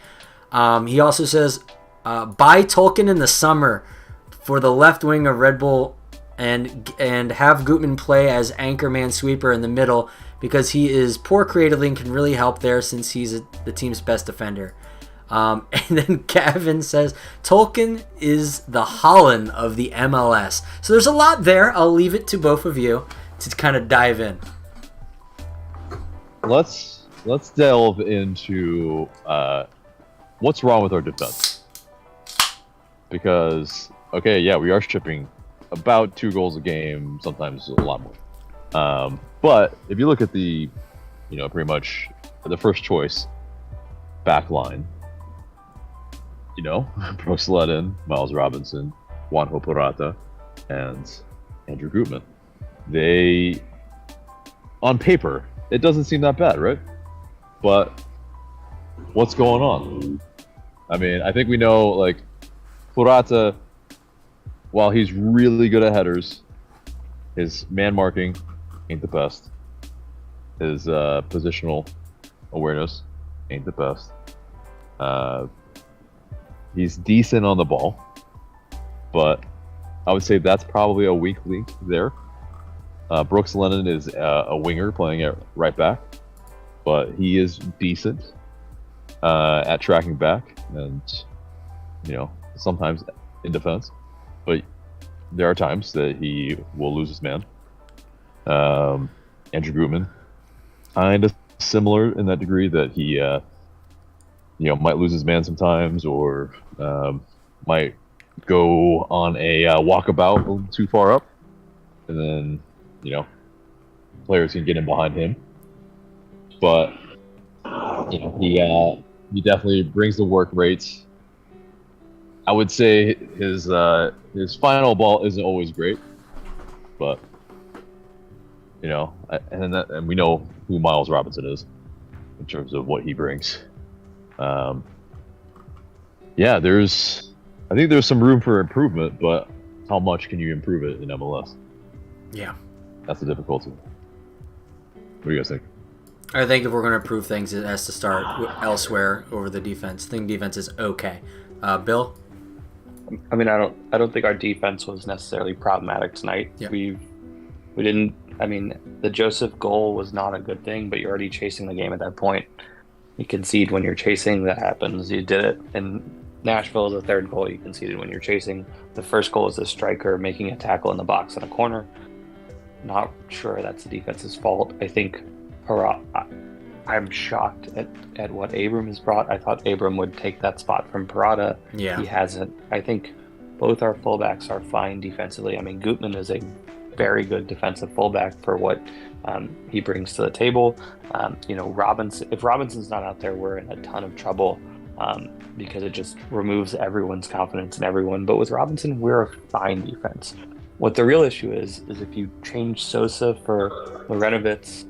He also says, buy Tolkien in the summer for the left wing of Red Bull and have Gutman play as anchorman sweeper in the middle because he is poor creatively and can really help there since he's the team's best defender. And then Gavin says, Tolkien is the Holland of the MLS. So there's a lot there. I'll leave it to both of you to kind of dive in. Let's delve into what's wrong with our defense. Because, we are shipping about 2 goals a game, sometimes a lot more. But if you look at the, pretty much the first choice back line, Brooks Ledden, Miles Robinson, Juan Hoporata, and Andrew Gutman. They, on paper, it doesn't seem that bad, right? But what's going on? I mean, I think we know, like, Purata, while he's really good at headers, his man marking ain't the best. His positional awareness ain't the best. He's decent on the ball, but I would say that's probably a weak link there. Brooks Lennon is a winger playing at right back, but he is decent at tracking back and, sometimes in defense. But there are times that he will lose his man. Andrew Gutman, kind of similar in that degree that he, might lose his man sometimes, or might go on a walkabout a little too far up, and then players can get in behind him. But he definitely brings the work rates. I would say his final ball isn't always great, but and we know who Miles Robinson is in terms of what he brings. I think there's some room for improvement, but how much can you improve it in MLS? Yeah, that's the difficulty. What do you guys think? I think if we're going to improve things, it has to start elsewhere over the defense. I think defense is okay. Bill? I mean, I don't think our defense was necessarily problematic tonight. Yeah. We didn't. I mean, the Josef goal was not a good thing, but you're already chasing the game at that point. You concede when you're chasing. That happens. You did it in Nashville. The third goal you conceded when you're chasing. The first goal is a striker making a tackle in the box in a corner. Not sure that's the defense's fault. I think I'm shocked at what Abram has brought. I thought Abram would take that spot from Parada. Yeah. He hasn't. I think both our fullbacks are fine defensively. I mean, Gutman is a very good defensive fullback for what he brings to the table. If Robinson's not out there, we're in a ton of trouble because it just removes everyone's confidence in everyone. But with Robinson, we're a fine defense. What the real issue is if you change Sosa for Lorenovitz,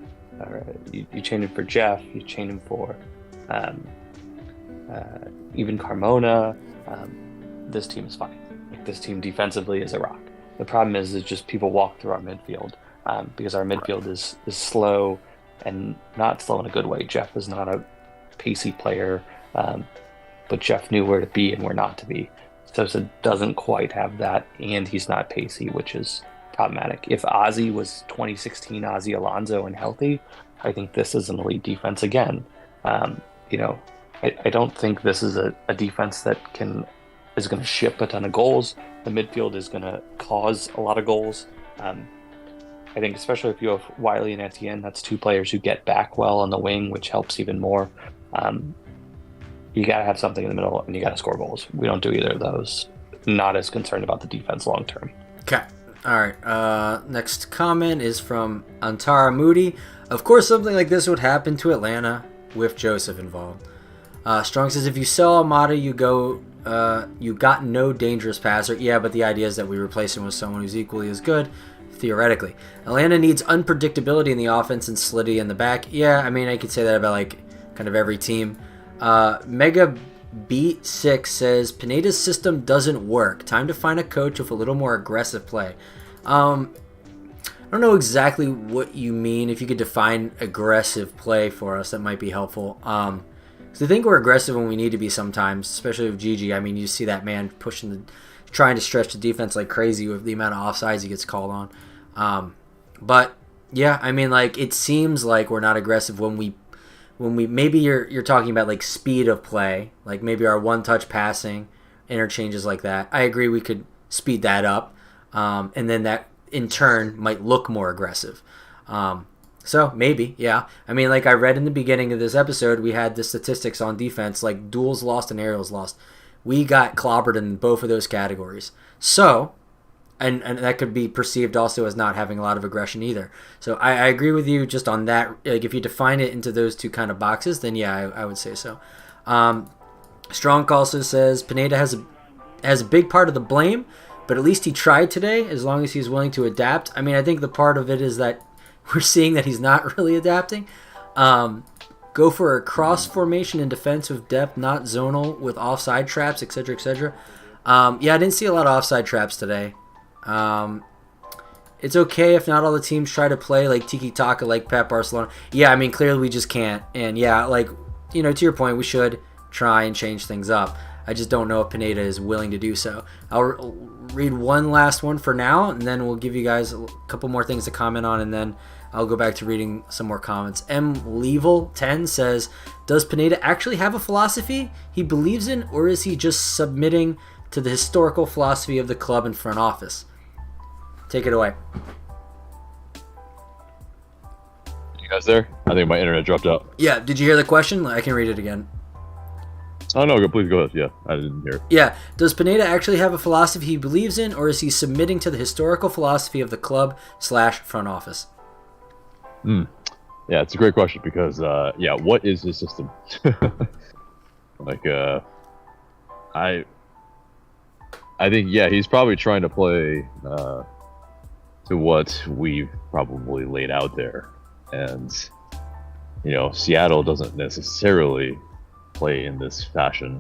you change him for Jeff, you change him for even Carmona, this team is fine. Like, this team defensively is a rock. The problem is just people walk through our midfield because our midfield is slow, and not slow in a good way. Jeff is not a pacey player, but Jeff knew where to be and where not to be. Sosa doesn't quite have that, and he's not pacey, which is problematic. If Ozzy was 2016 Ozzy Alonso and healthy, I think this is an elite defense again. I don't think this is a defense that is going to ship a ton of goals. The midfield is going to cause a lot of goals. I think especially if you have Wiley and Etienne, that's two players who get back well on the wing, which helps even more. You got to have something in the middle, and you got to score goals. We don't do either of those. Not as concerned about the defense long term. Okay. All right. Next comment is from Antara Moody. Of course, something like this would happen to Atlanta with Josef involved. Strong says, if you sell Almada, you got no dangerous passer. Yeah, but the idea is that we replace him with someone who's equally as good, theoretically. Atlanta needs unpredictability in the offense and solidity in the back. Yeah, I mean, I could say that about kind of every team. Mega Beat 6 says, Pineda's system doesn't work. Time to find a coach with a little more aggressive play. I don't know exactly what you mean. If you could define aggressive play for us, that might be helpful. Because I think we're aggressive when we need to be sometimes, especially with Gigi. I mean, you see that man trying to stretch the defense like crazy with the amount of offsides he gets called on. But yeah, I mean, it seems like we're not aggressive when we maybe you're talking about speed of play, maybe our one-touch passing, interchanges like that. I agree we could speed that up, and then that in turn might look more aggressive. So maybe, yeah. I mean, I read in the beginning of this episode, we had the statistics on defense, duels lost and aerials lost. We got clobbered in both of those categories. So, and that could be perceived also as not having a lot of aggression either. So I agree with you just on that. If you define it into those two kind of boxes, then yeah, I would say so. Strong also says Pineda has a big part of the blame, but at least he tried today, as long as he's willing to adapt. I mean, I think the part of it is that we're seeing that he's not really adapting. Go for a cross formation in defense with depth, not zonal with offside traps, etc., etc. Yeah, I didn't see a lot of offside traps today. It's okay if not all the teams try to play like TIK TOK, like Pep Barcelona. Yeah, I mean, clearly we just can't. And yeah, like, you know, to your point, we should try and change things up. I just don't know if Pineda is willing to do so. I'll read one last one for now, and then we'll give you guys a couple more things to comment on, and then I'll go back to reading some more comments. M. Level 10 says, does Pineda actually have a philosophy he believes in, or is he just submitting to the historical philosophy of the club and front office? Take it away. You guys there? I think my internet dropped out. Yeah, did you hear the question? I can read it again. Oh, no, please go ahead. Yeah, I didn't hear it. Yeah, does Pineda actually have a philosophy he believes in, or is he submitting to the historical philosophy of the club/front office? Yeah, it's a great question because, what is his system? Like, I think, he's probably trying to play to what we've probably laid out there. And, you know, Seattle doesn't necessarily play in this fashion.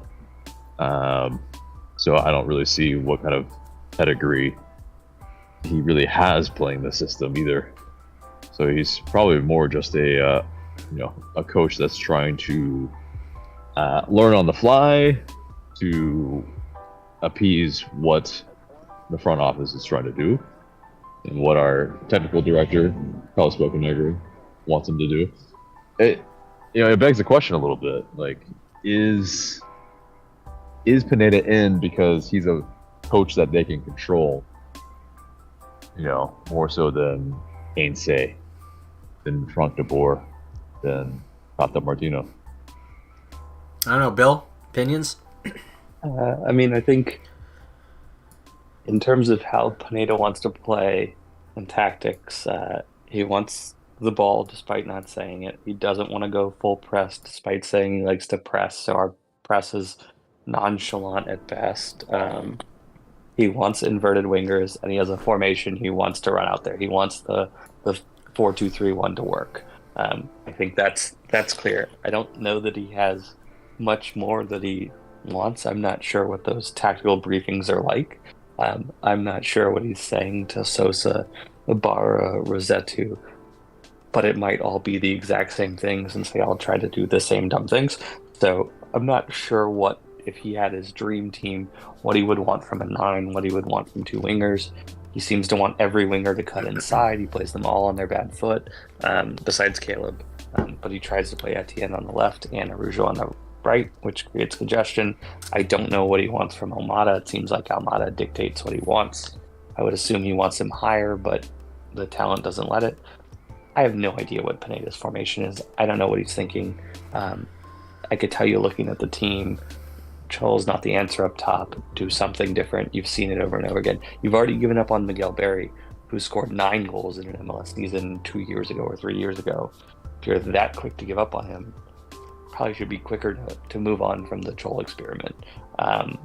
So I don't really see what kind of pedigree he really has playing the system either. So he's probably more just a coach that's trying to learn on the fly to appease what the front office is trying to do and what our technical director, Carlos Bocanegra, wants him to do. It begs the question a little bit, like, is Pineda in because he's a coach that they can control, more so than Ainse, than Frank de Boer, than Tata Martino? I don't know, Bill, opinions? I think in terms of how Pineda wants to play and tactics, he wants the ball despite not saying it. He doesn't want to go full press despite saying he likes to press, so our press is nonchalant at best. He wants inverted wingers, and he has a formation he wants to run out there. He wants the 4-2-3-1 to work. I think that's clear. I don't know that he has much more that he wants. I'm not sure what those tactical briefings are like. I'm not sure what he's saying to Sosa, Ibarra, Rossetto, but it might all be the exact same thing since they all try to do the same dumb things. So I'm not sure what, if he had his dream team, what he would want from a 9, what he would want from 2 wingers. He seems to want every winger to cut inside. He plays them all on their bad foot, besides Caleb. But he tries to play Etienne on the left and Araujo on the right, which creates congestion. I don't know what he wants from Almada. It seems like Almada dictates what he wants. I would assume he wants him higher, but the talent doesn't let it. I have no idea what Pineda's formation is. I don't know what he's thinking. I could tell you looking at the team, Chol's not the answer up top. Do something different. You've seen it over and over again. You've already given up on Miguel Berry, who scored 9 goals in an MLS season 2 years ago or 3 years ago. If you're that quick to give up on him, probably should be quicker to move on from the Chol experiment. I'm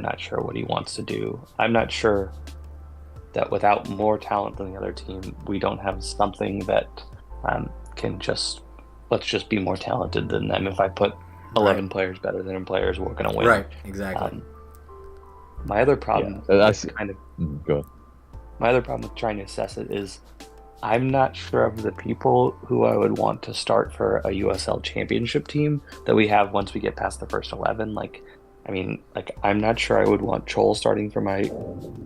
not sure what he wants to do. I'm not sure that without more talent than the other team, we don't have something that let's just be more talented than them. If I put 11 players better than them players, we're going to win. Right, exactly. My other problem Go ahead. My other problem with trying to assess it is I'm not sure of the people who I would want to start for a USL championship team that we have once we get past the first 11. I'm not sure I would want Chol starting for my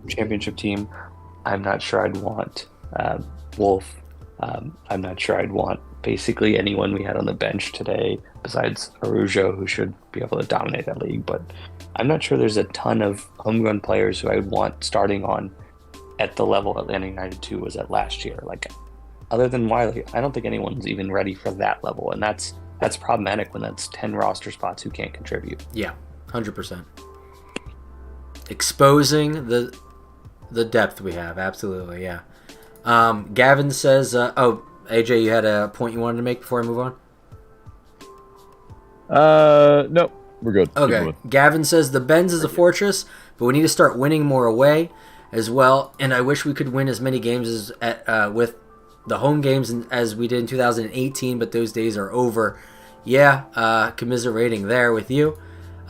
championship team. I'm not sure I'd want Wolf. I'm not sure I'd want basically anyone we had on the bench today besides Araujo, who should be able to dominate that league. But I'm not sure there's a ton of homegrown players who I would want starting on at the level Atlanta United 2 was at last year. Like, other than Wiley, I don't think anyone's even ready for that level. And that's problematic when that's 10 roster spots who can't contribute. Yeah, 100%. Exposing the depth we have, absolutely, yeah. Gavin says, AJ, you had a point you wanted to make before I move on? No, we're good. Keep Okay. moving. Gavin says the Benz is a fortress, but we need to start winning more away as well. And I wish we could win as many games with the home games as we did in 2018, but those days are over. Yeah, commiserating there with you.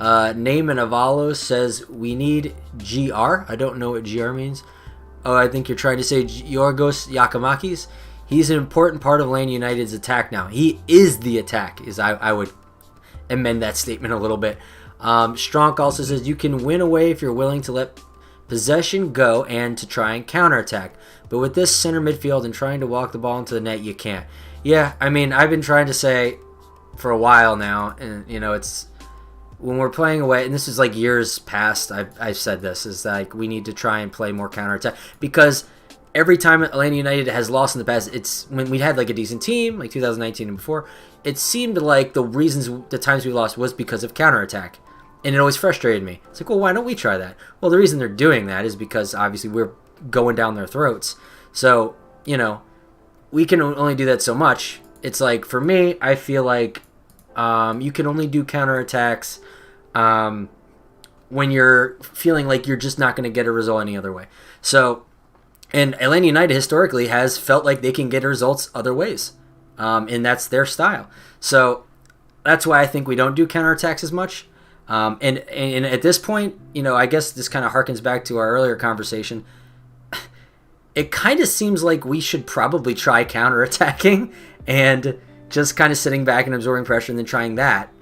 Naaman Avalos says we need GR. I don't know what GR means. Oh, I think you're trying to say Yorgos Yakamakis. He's an important part of Atlanta United's attack now. He is the attack. I would amend that statement a little bit. Stronk also says you can win away if you're willing to let possession go and to try and counterattack. But with this center midfield and trying to walk the ball into the net, you can't. Yeah, I mean, I've been trying to say for a while now, and it's when we're playing away, and this is like years past, I've said this, is like we need to try and play more counterattack, because every time Atlanta United has lost in the past, it's when we had like a decent team, like 2019 and before, it seemed like the times we lost was because of counterattack. And it always frustrated me. It's like, well, why don't we try that? Well, the reason they're doing that is because obviously we're going down their throats. So, we can only do that so much. It's like, for me, I feel like you can only do counterattacks when you're feeling like you're just not going to get a result any other way. So, and Atlanta United historically has felt like they can get results other ways. And that's their style. So that's why I think we don't do counterattacks as much. And at this point, I guess this kind of harkens back to our earlier conversation. It kind of seems like we should probably try counterattacking and just kind of sitting back and absorbing pressure and then trying that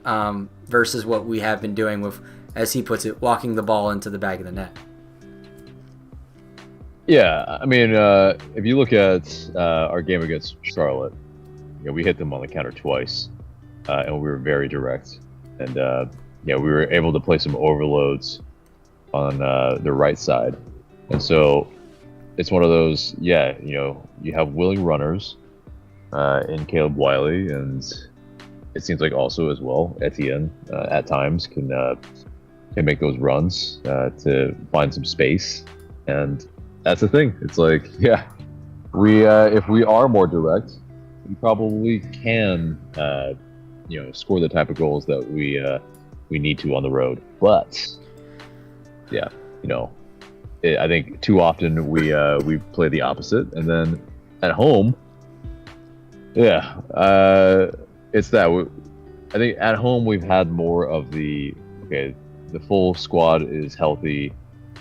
versus what we have been doing with, as he puts it, walking the ball into the back of the net. Yeah, I mean, if you look at our game against Charlotte, we hit them on the counter twice, and we were very direct. And we were able to play some overloads on the right side. And so it's one of those, you have willing runners in Caleb Wiley, and it seems like also as well Etienne at times can make those runs to find some space. And that's the thing. It's like, we if we are more direct, we probably can score the type of goals that we need to on the road. But I think too often we play the opposite, and then at home, it's that. I think at home we've had more of the full squad is healthy,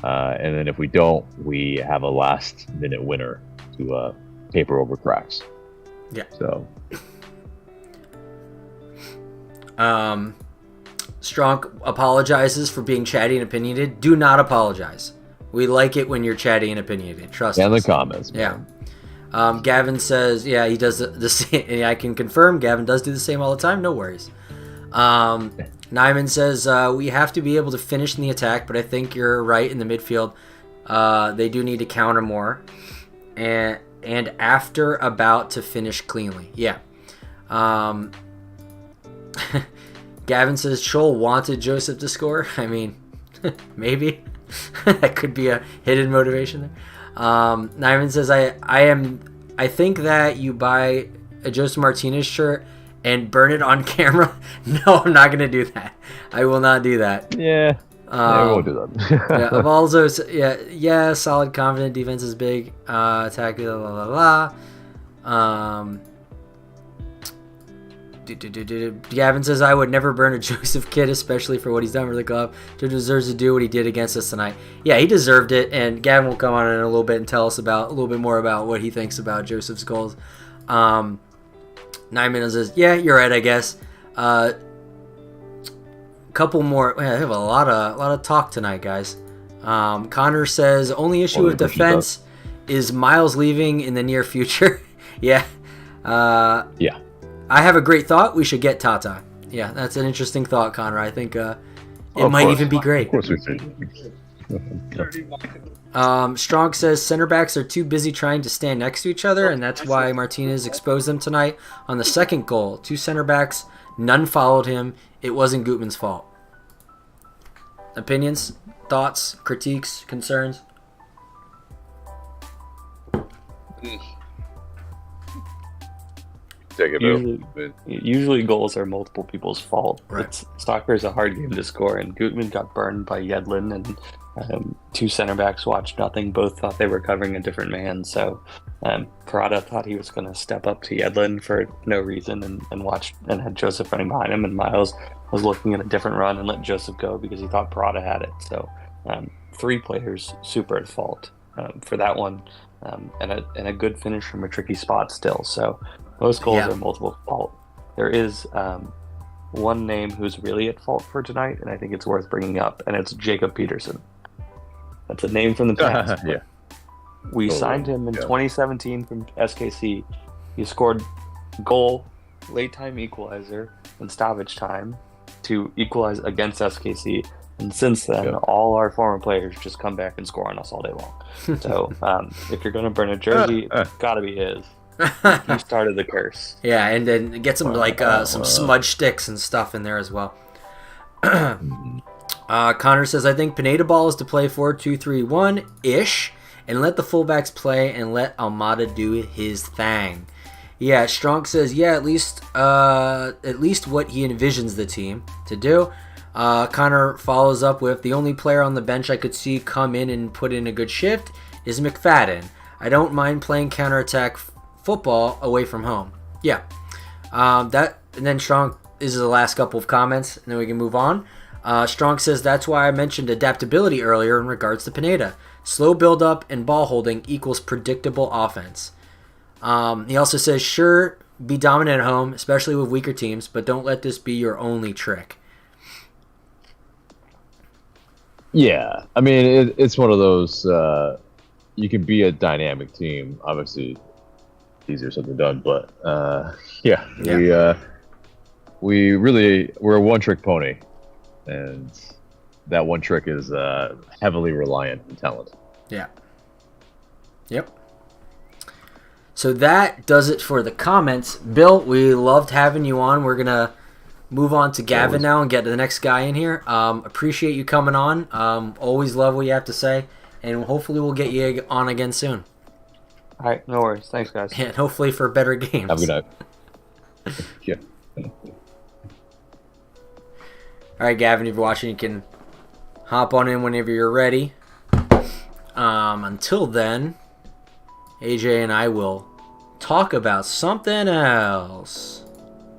and then if we don't, we have a last minute winner to paper over cracks. Yeah. So. Strong apologizes for being chatty and opinionated. Do not apologize. We like it when you're chatty and opinionated. Trust us. In the comments. Man. Yeah. Gavin says, he does the same. And I can confirm Gavin does do the same all the time. No worries. Nyman says, we have to be able to finish in the attack, but I think you're right in the midfield. They do need to counter more. And after about to finish cleanly. Yeah. Gavin says Scholl wanted Josef to score. I mean, maybe. That could be a hidden motivation there. Nyman says, I think that you buy a Josef Martinez shirt and burn it on camera. No, I'm not going to do that. I will not do that. Yeah. I won't do that. I've also, solid, confident, defense is big. Attack, Gavin says, I would never burn a Josef kid, especially for what he's done for the club. He deserves to do what he did against us tonight. Yeah, he deserved it, and Gavin will come on in a little bit and tell us a little bit more about what he thinks about Josef's goals. 9 minutes says, you're right, I guess. Couple more. I have a lot of talk tonight, guys. Connor says, only issue with defense is Miles leaving in the near future. Yeah. I have a great thought. We should get Tata. Yeah, that's an interesting thought, Connor. I think it might even be great. Of course we should. Strong says center backs are too busy trying to stand next to each other, and that's why Martinez exposed them tonight on the second goal. 2 center backs, none followed him. It wasn't Gutman's fault. Opinions, thoughts, critiques, concerns? Take it, Bill. Usually goals are multiple people's fault. Right. Soccer is a hard game to score, and Gutman got burned by Yedlin, and two center backs watched nothing. Both thought they were covering a different man, so Parada thought he was going to step up to Yedlin for no reason and watched and had Joseph running behind him, and Miles was looking at a different run and let Joseph go because he thought Parada had it. So 3 players super at fault for that one, and a good finish from a tricky spot still. So most goals are multiple fault. There is one name who's really at fault for tonight, and I think it's worth bringing up, and it's Jacob Peterson. That's a name from the past. Yeah. We signed him in 2017 from SKC. He scored goal, late time equalizer, and stoppage time to equalize against SKC. And since then, all our former players just come back and score on us all day long. So if you're going to burn a jersey, it's got to be his. He started the curse. Yeah, and then get some some smudge sticks and stuff in there as well. Connor says, I think Pineda ball is to play 4-2-3-1-ish and let the fullbacks play and let Almada do his thing. Yeah, Strong says, at least what he envisions the team to do. Connor follows up with, the only player on the bench I could see come in and put in a good shift is McFadden. I don't mind playing counterattack football away from home. Yeah. And then Strong, this is the last couple of comments, and then we can move on. Strong says, that's why I mentioned adaptability earlier in regards to Pineda. Slow build-up and ball holding equals predictable offense. He also says, sure, be dominant at home, especially with weaker teams, but don't let this be your only trick. Yeah, I mean, it's one of those, you can be a dynamic team, obviously easier said than done, but we're a one-trick pony, and that one trick is heavily reliant on talent. Yeah. Yep. So that does it for the comments. Bill, we loved having you on. We're going to move on to Gavin now and get the next guy in here. Appreciate you coming on. Always love what you have to say, and hopefully we'll get you on again soon. All right, no worries. Thanks, guys. And hopefully for better games. Have a good night. Yeah. All right, Gavin, if you're watching, you can hop on in whenever you're ready. Until then, AJ and I will talk about something else.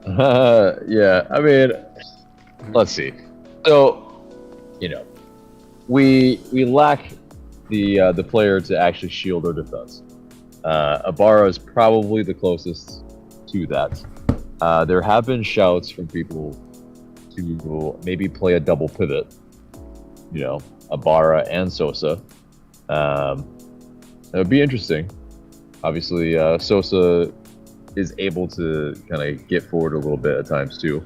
Yeah, I mean, let's see. So, we lack the player to actually shield our defense. Ibarra is probably the closest to that. There have been shouts from people to maybe play a double pivot, Ibarra and Sosa. It would be interesting. Obviously, Sosa is able to kind of get forward a little bit at times too.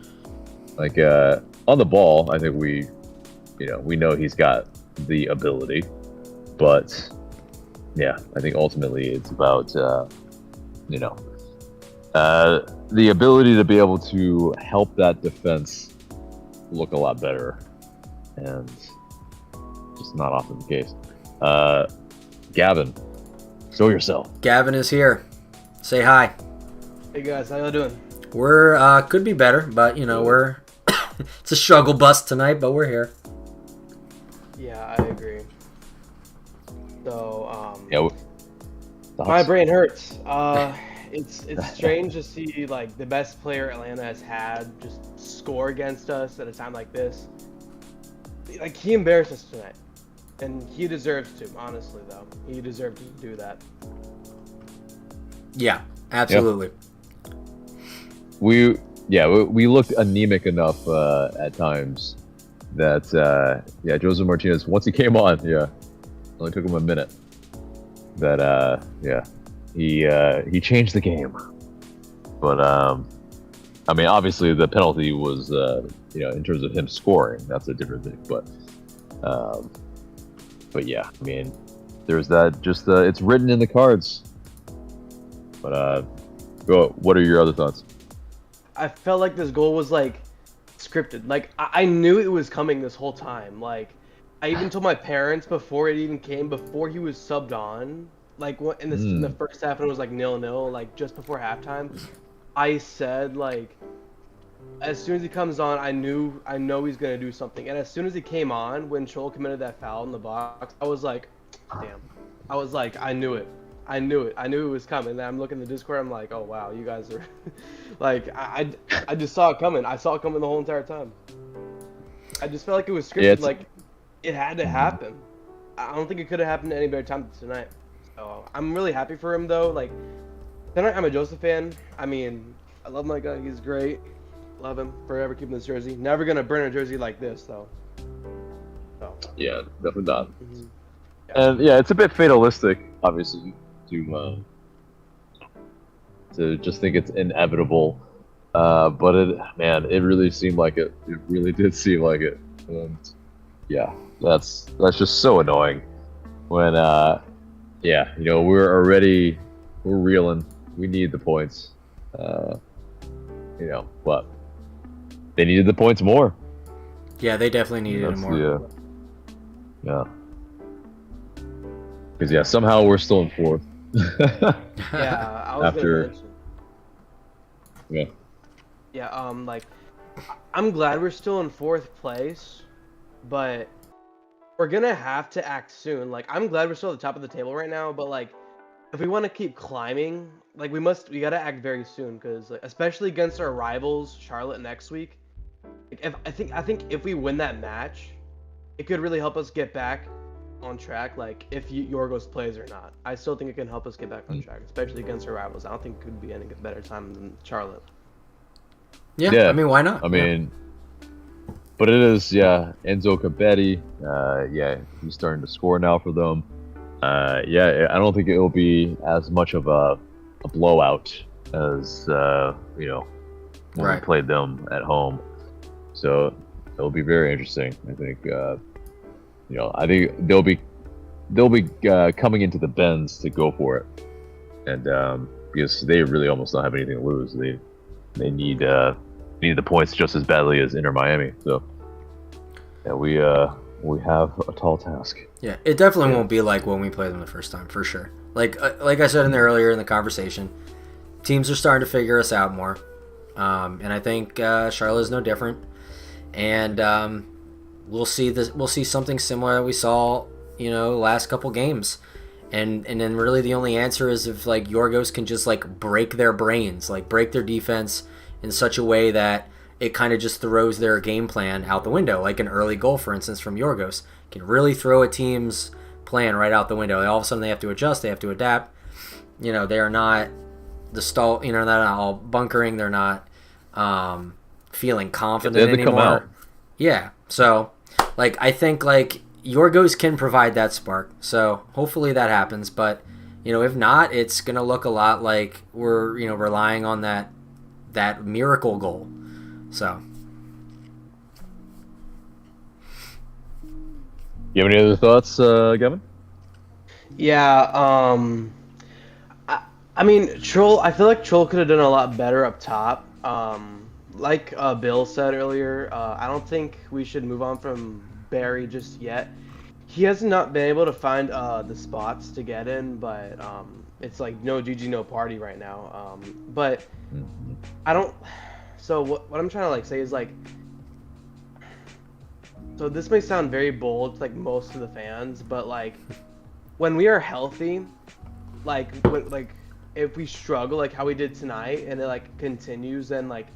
Like on the ball, I think we know he's got the ability, but yeah, I think ultimately it's about the ability to be able to help that defense look a lot better, and just not often the case. Gavin, show yourself. Gavin is here. Say hi. Hey guys, how y'all doing? We're could be better, but we're it's a struggle bus tonight, but we're here. Yeah, I agree. So Thoughts? my brain hurts. It's strange to see like the best player Atlanta has had just score against us at a time like this. Like, he embarrassed us tonight, and he deserves to. Honestly, though, he deserved to do that. Yeah, absolutely. Yep. We looked anemic enough at times that Josef Martinez, once he came on, only took him a minute. That he changed the game. But I mean, obviously the penalty was in terms of him scoring, that's a different thing. But yeah, I mean, there's that. Just it's written in the cards. But what are your other thoughts? I felt like this goal was like scripted. Like, I knew it was coming this whole time. Like, I even told my parents before it even came, before he was subbed on, like in the first half, and it was like 0-0, like just before halftime. I said like, as soon as he comes on, I know he's gonna do something. And as soon as he came on, when Chol committed that foul in the box, I was like, damn. I was like, I knew it. I knew it was coming. And I'm looking at the Discord. I'm like, oh wow, you guys are like, I just saw it coming. I saw it coming the whole entire time. I just felt like it was scripted. Like, it had to happen. I don't think it could have happened at any better time than tonight. So I'm really happy for him though. Like, tonight I'm a Josef fan. I mean, I love my guy. He's great. Love him. Forever keeping this jersey. Never gonna burn a jersey like this though. So. Yeah, definitely not. Mm-hmm. And yeah, it's a bit fatalistic, obviously, to just think it's inevitable. But it really seemed like it. It really did seem like it. And yeah, that's just so annoying. When we're reeling. We need the points. But they needed the points more. Yeah, they definitely needed it more. Yeah. Because somehow we're still in fourth. Yeah, I was gonna mention. Yeah. Yeah, like, I'm glad we're still in fourth place, but we're gonna have to act soon. Like, I'm glad we're still at the top of the table right now, but like, if we want to keep climbing, like, we gotta act very soon, because like, especially against our rivals, Charlotte next week. Like, I think if we win that match, it could really help us get back on track. Like, if Yorgos plays or not, I still think it can help us get back on track, especially against our rivals. I don't think it could be any better time than Charlotte. Yeah, I mean, why not? I mean, but it is, Enzo Cabetti, he's starting to score now for them. I don't think it will be as much of a blowout as when we played them at home. So it'll be very interesting. I think I think they'll be coming into the bends to go for it, and because they really almost don't have anything to lose. They need the points just as badly as Inter Miami. So yeah, we have a tall task. Yeah, it definitely won't be like when we played them the first time, for sure. Like I said earlier in the conversation, teams are starting to figure us out more, and I think Charlotte is no different. And we'll see something similar that we saw, last couple games. And then really the only answer is if like Yorgos can just like break their brains, like break their defense in such a way that it kind of just throws their game plan out the window. Like an early goal, for instance, from Yorgos can really throw a team's plan right out the window. All of a sudden they have to adjust, they have to adapt. They are not the stall. They're not all bunkering. They're not feeling confident anymore. Come out. Yeah. So like I think like Yorgos can provide that spark. So hopefully that happens. But if not, it's gonna look a lot like we're relying on that miracle goal. So. You have any other thoughts, Gavin? Yeah. I mean, Troll. I feel like Troll could have done a lot better up top. Like Bill said earlier, I don't think we should move on from Barry just yet. He has not been able to find the spots to get in, but it's like no GG, no party right now. But I don't. So what I'm trying to like say is like. So this may sound very bold to like most of the fans, but like when we are healthy, like if we struggle like how we did tonight and it like continues, then like.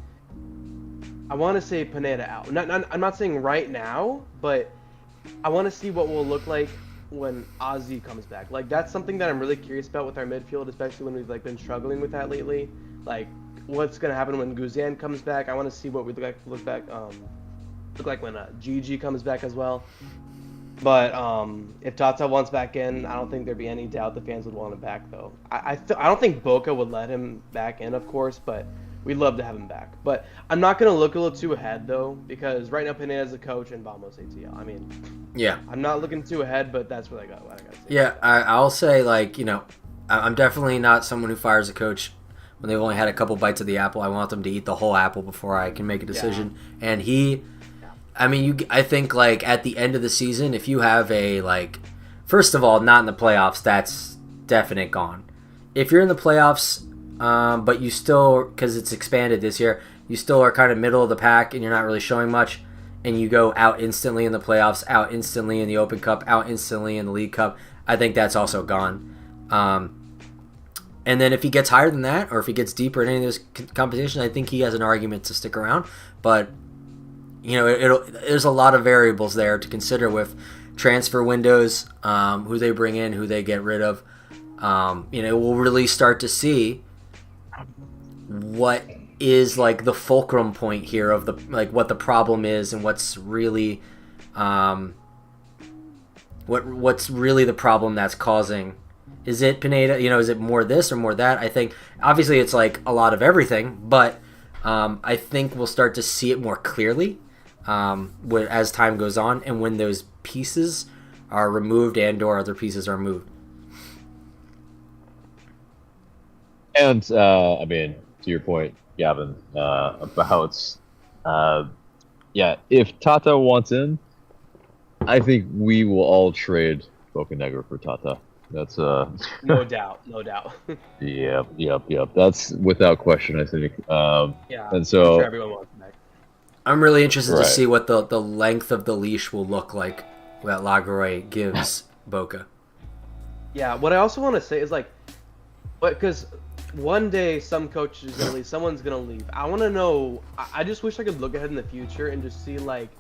I want to say Pineda out. I'm not saying right now, but I want to see what we'll look like when Ozzy comes back. Like that's something that I'm really curious about with our midfield, especially when we've like been struggling with that lately. Like what's gonna happen when Guzan comes back? I want to see what we look like when Gigi comes back as well. But if Tata wants back in, I don't think there'd be any doubt the fans would want him back though. I don't think Boca would let him back in, of course, but. We'd love to have him back. But I'm not going to look a little too ahead, though, because right now Pineda's the coach and Vamos ATL. I mean, yeah. I'm not looking too ahead, but that's what I got to say. Yeah, I'll say, like, I'm definitely not someone who fires a coach when they've only had a couple bites of the apple. I want them to eat the whole apple before I can make a decision. Yeah. And I think, like, at the end of the season, if you have first of all, not in the playoffs, that's definite gone. If you're in the playoffs, but you still, because it's expanded this year, you still are kind of middle of the pack and you're not really showing much, and you go out instantly in the playoffs, out instantly in the Open Cup, out instantly in the League Cup, I think that's also gone. And then if he gets higher than that, or if he gets deeper in any of those competitions, I think he has an argument to stick around. But, you know, there's a lot of variables there to consider with transfer windows, who they bring in, who they get rid of. You know, we'll really start to see what is like the fulcrum point here of the like what the problem is and what's really what's really the problem that's causing. Is it Pineda? You know, is it more this or more that? I think obviously it's like a lot of everything, but I think we'll start to see it more clearly as time goes on and when those pieces are removed and/or other pieces are moved. And I mean, to your point, Gavin, about if Tata wants in, I think we will all trade Bocanegra for Tata. That's no doubt. Yep. That's without question, I think. And so I'm sure everyone wants him back. I'm really interested to see what the length of the leash will look like that Lagroy gives Boca. Yeah, what I also want to say is like, because one day some coach is gonna leave, someone's gonna leave. I want to know. I just wish I could look ahead in the future and just see like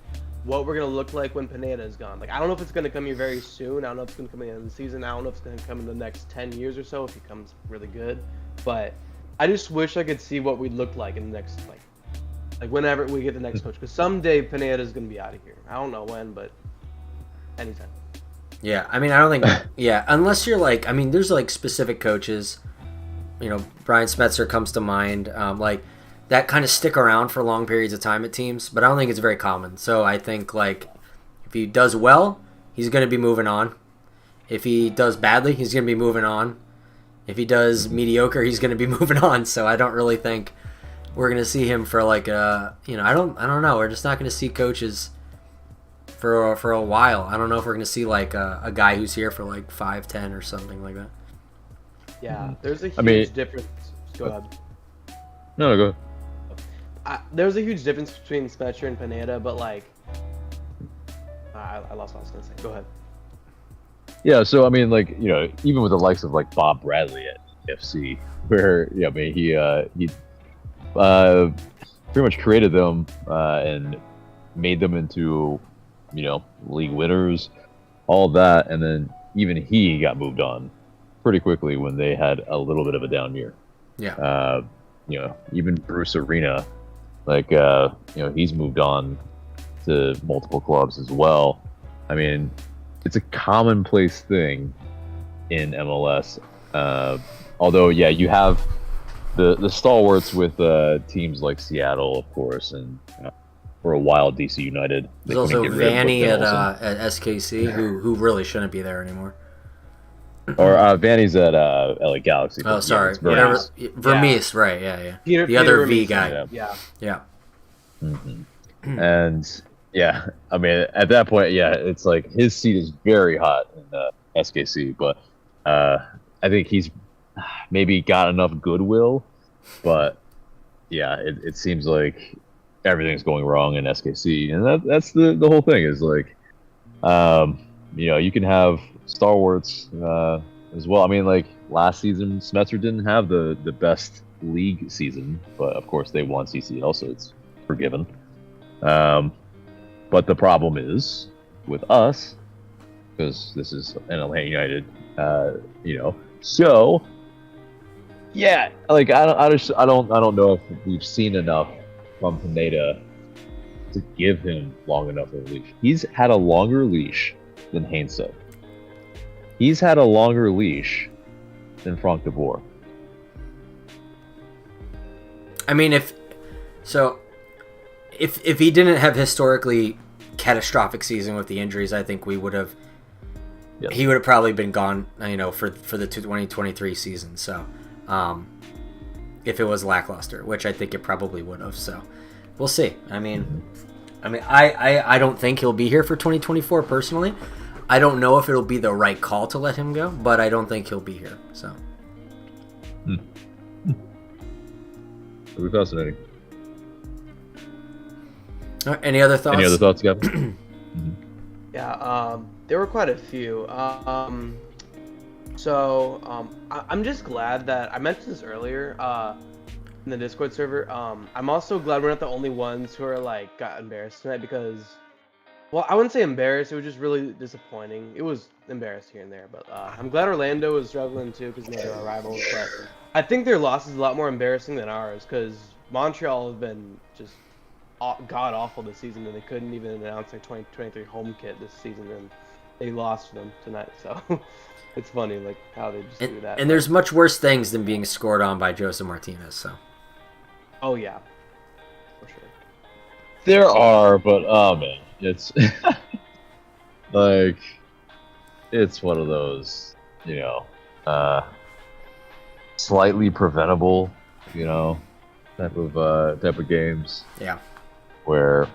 what we're gonna look like when Pineda is gone. Like I don't know if it's gonna come here very soon. I don't know if it's gonna come in the end of the season. I don't know if it's gonna come in the next 10 years or so if he comes really good. But I just wish I could see what we look like in the next like whenever we get the next coach. Because someday Pineda is gonna be out of here. I don't know when, but anytime. Yeah, I mean I don't think unless you're like there's like specific coaches. You know, Brian Smetzer comes to mind, like that kind of stick around for long periods of time at teams, but I don't think it's very common. So I think like if he does well, he's going to be moving on. If he does badly, he's going to be moving on. If he does mediocre, he's going to be moving on. So I don't really think we're going to see him for like I don't know. We're just not going to see coaches for a while. I don't know if we're going to see like a guy who's here for like 5-10 or something like that. Yeah, there's a huge difference. Go ahead. No, go ahead. There's a huge difference between Smetzer and Pineda, but like, I lost what I was gonna say. Go ahead. Yeah, so I mean, like even with the likes of like Bob Bradley at FC, where he pretty much created them and made them into league winners, all that, and then even he got moved on pretty quickly when they had a little bit of a down year. Yeah. Even Bruce Arena, like he's moved on to multiple clubs as well. I mean, it's a commonplace thing in MLS. Although, you have the stalwarts with teams like Seattle, of course, and for a while DC United. There's also Vanny at SKC, who really shouldn't be there anymore. Or Vanny's at LA Galaxy. Oh, sorry. Vermees, right? Yeah. The other V guy. Yeah. Mm-hmm. And I mean, at that point, it's like his seat is very hot in SKC, but I think he's maybe got enough goodwill, but it seems like everything's going wrong in SKC, and that's the whole thing is like, you can have stalwarts as well. I mean, like last season, Smetzer didn't have the best league season, but of course they won CCL, so it's forgiven. But the problem is with us, because this is an Atlanta United, so like I don't know if we've seen enough from Pineda to give him long enough of a leash. He's had a longer leash than Hainsett. He's had a longer leash than Frank de Boer. I mean, if he didn't have historically catastrophic season with the injuries, I think we would have. Yep. He would have probably been gone, for the 2023 season. So, if it was lackluster, which I think it probably would have. So, we'll see. I don't think he'll be here for 2024 personally. I don't know if it'll be the right call to let him go, but I don't think he'll be here. So, It'll be fascinating. All right, any other thoughts? Any other thoughts, Gavin? Yeah, there were quite a few. I'm just glad that I mentioned this earlier in the Discord server. I'm also glad we're not the only ones who are like got embarrassed tonight because, well, I wouldn't say embarrassed. It was just really disappointing. It was embarrassed here and there, but I'm glad Orlando was struggling too because they're our rivals. But I think their loss is a lot more embarrassing than ours because Montreal has been just god awful this season, and they couldn't even announce their 2023 home kit this season, and they lost to them tonight. So it's funny, like how they just do that. And there's much worse things than being scored on by Josef Martinez. So. Oh yeah, for sure. There are, but oh man, it's like it's one of those, slightly preventable, type of games. Yeah. Where,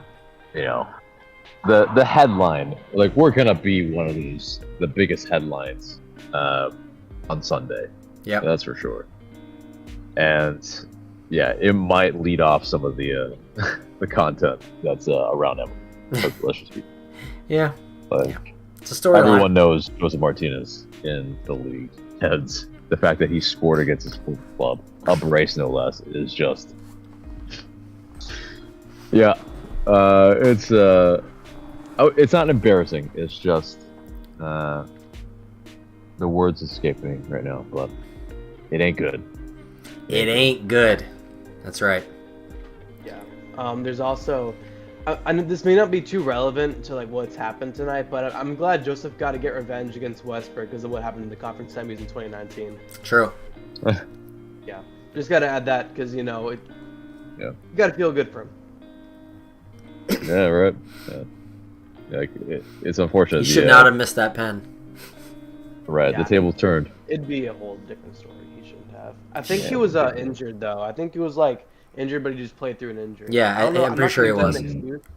the headline, like we're gonna be one of the biggest headlines on Sunday. Yeah, that's for sure. And yeah, it might lead off some of the the content that's around him. Let's just be. Yeah. But yeah. It's a story. Everyone knows Josef Martinez in the league. And the fact that he scored against his home club, up race no less, is just. Yeah, it's not embarrassing. It's just the words escaping right now, but it ain't good. It ain't good. That's right. Yeah. There's also, I know this may not be too relevant to like what's happened tonight, but I'm glad Josef got to get revenge against Westbrook because of what happened in the conference semis in 2019. True. Yeah. Just got to add that because you got to feel good for him. Yeah, right. Yeah. Like it's unfortunate. He should not have missed that pen. Right, yeah. The table turned. It'd be a whole different story. He shouldn't have. I think he was injured though. I think he was like injured, but he just played through an injury. Yeah, I'm pretty sure he was.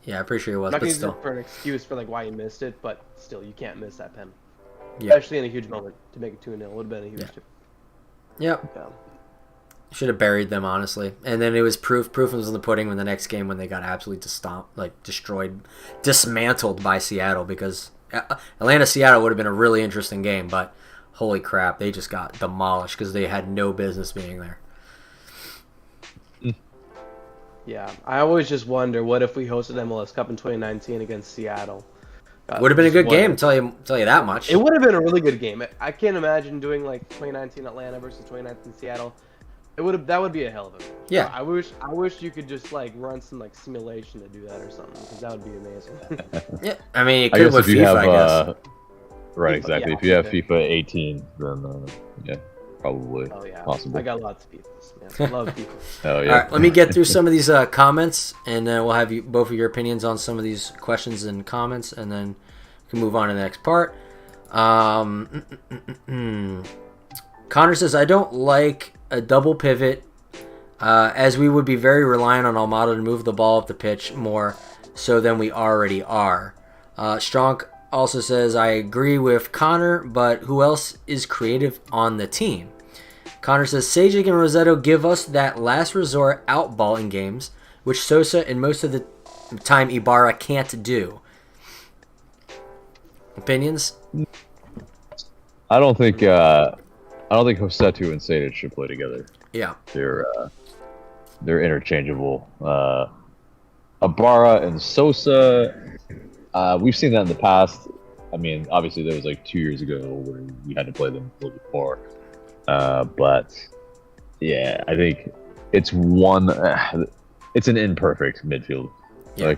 Yeah, I'm pretty sure he was. I'm not but still, for an excuse for like why he missed it, but still, you can't miss that pen. Yeah. Especially in a huge moment to make it 2-0 would have been a huge. Yep. Yeah. Should have buried them, honestly. And then it was proof was in the pudding when the next game when they got absolutely destroyed, dismantled by Seattle, because Atlanta-Seattle would have been a really interesting game, but holy crap, they just got demolished because they had no business being there. Yeah, I always just wonder, what if we hosted MLS Cup in 2019 against Seattle? Would have been a good game, tell you that much. It would have been a really good game. I can't imagine doing like 2019 Atlanta versus 2019 Seattle. That would be a hell of a game. Yeah. I wish you could just like run some like simulation to do that or something, because that would be amazing. Yeah, I mean, you could with FIFA, I guess. Right, exactly. If you have FIFA 18, then probably possible. I got lots of FIFAs. Man. I love FIFA. Oh yeah. All right, let me get through some of these comments, and then we'll have both of your opinions on some of these questions and comments, and then we can move on to the next part. Connor says, I don't like a double pivot, as we would be very reliant on Almada to move the ball up the pitch more so than we already are. Strong also says, I agree with Connor, but who else is creative on the team? Connor says, Sajic and Rossetto give us that last resort out ball in games, which Sosa and most of the time Ibarra can't do. Opinions? I don't think Rossetto and Sajic should play together. Yeah, they're interchangeable. Ibarra and Sosa, we've seen that in the past. I mean, obviously there was like 2 years ago where we had to play them a little bit more. But yeah, I think it's it's an imperfect midfield. Yeah.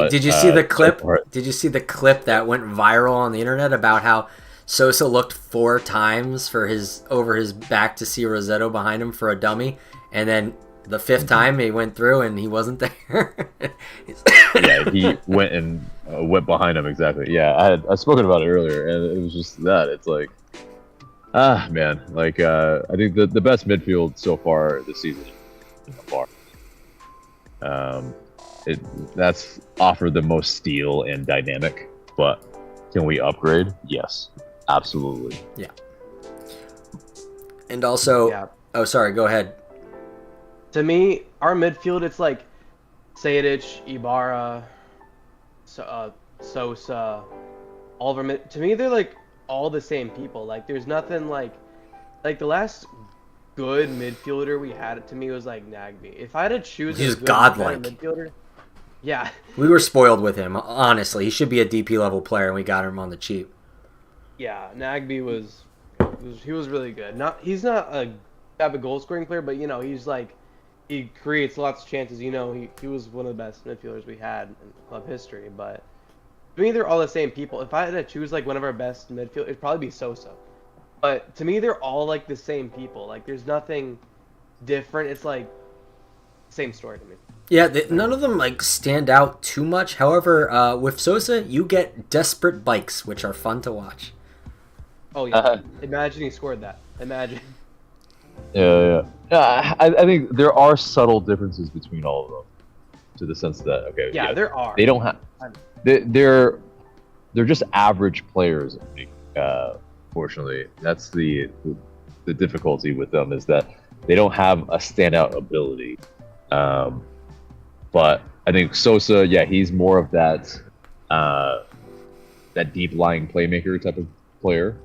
Did you see the clip? Did you see the clip that went viral on the internet about how Sosa looked 4 times over his back to see Rossetto behind him for a dummy, and then the 5th time he went through and he wasn't there? Yeah, he went behind him, exactly. Yeah, I'd spoken about it earlier, and it was just that. It's like, man, like I think the best midfield so far this season is far. That's offered the most steel and dynamic, but can we upgrade? Yes, absolutely. Yeah. And also, oh, sorry, go ahead. To me, our midfield, it's like Sejdic, Ibarra, Sosa, all of our to me, they're like all the same people. Like, there's nothing like the last good midfielder we had to me was like Nagby. If I had to choose He's a good godlike. midfielder, yeah. We were spoiled with him, honestly. He should be a DP level player, and we got him on the cheap. Yeah, Nagby was really good. He's not a type of goal scoring player, but he's like he creates lots of chances. He was one of the best midfielders we had in club history. But to me, they're all the same people. If I had to choose like one of our best midfield, it'd probably be Sosa. But to me, they're all like the same people. Like there's nothing different. It's like same story to me. Yeah, none of them like stand out too much. However, with Sosa, you get desperate bikes, which are fun to watch. Oh yeah! Imagine he scored that. Imagine. Yeah. I think there are subtle differences between all of them, to the sense that there are. They don't have. They're just average players. Fortunately, that's the difficulty with them, is that they don't have a standout ability. But I think Sosa, he's more of that deep lying playmaker type of player.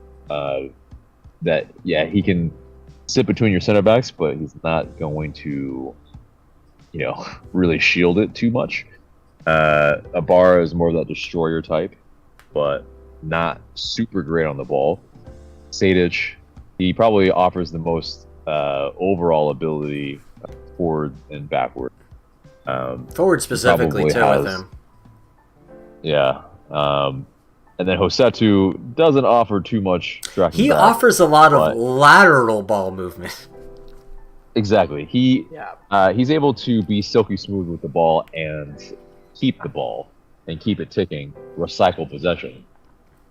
He can sit between your center backs, but he's not going to, really shield it too much. Ibarra is more of that destroyer type, but not super great on the ball. Sejdic, he probably offers the most overall ability forward and backward. Forward specifically too with him. Yeah. And then Josetu doesn't offer too much tracking He back, offers a lot of lateral ball movement. Exactly. He's able to be silky smooth with the ball and keep the ball and keep it ticking, recycle possession.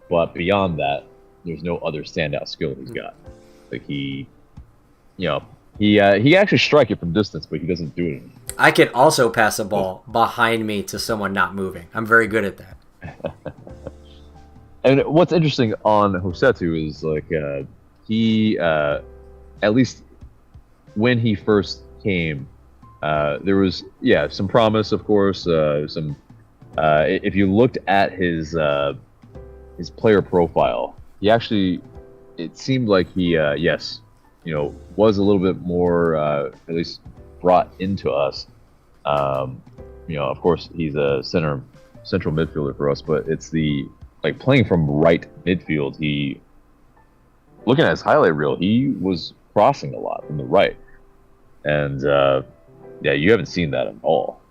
But beyond that, there's no other standout skill he's got. Like he actually strike it from distance, but he doesn't do it. I can also pass a ball behind me to someone not moving. I'm very good at that. And what's interesting on Josetu is he at least when he first came, there was some promise, of course. If you looked at his player profile, it seemed like he was a little bit more at least brought into us. Of course he's a central midfielder for us, but it's playing from right midfield. Looking at his highlight reel, he was crossing a lot from the right, and you haven't seen that at all.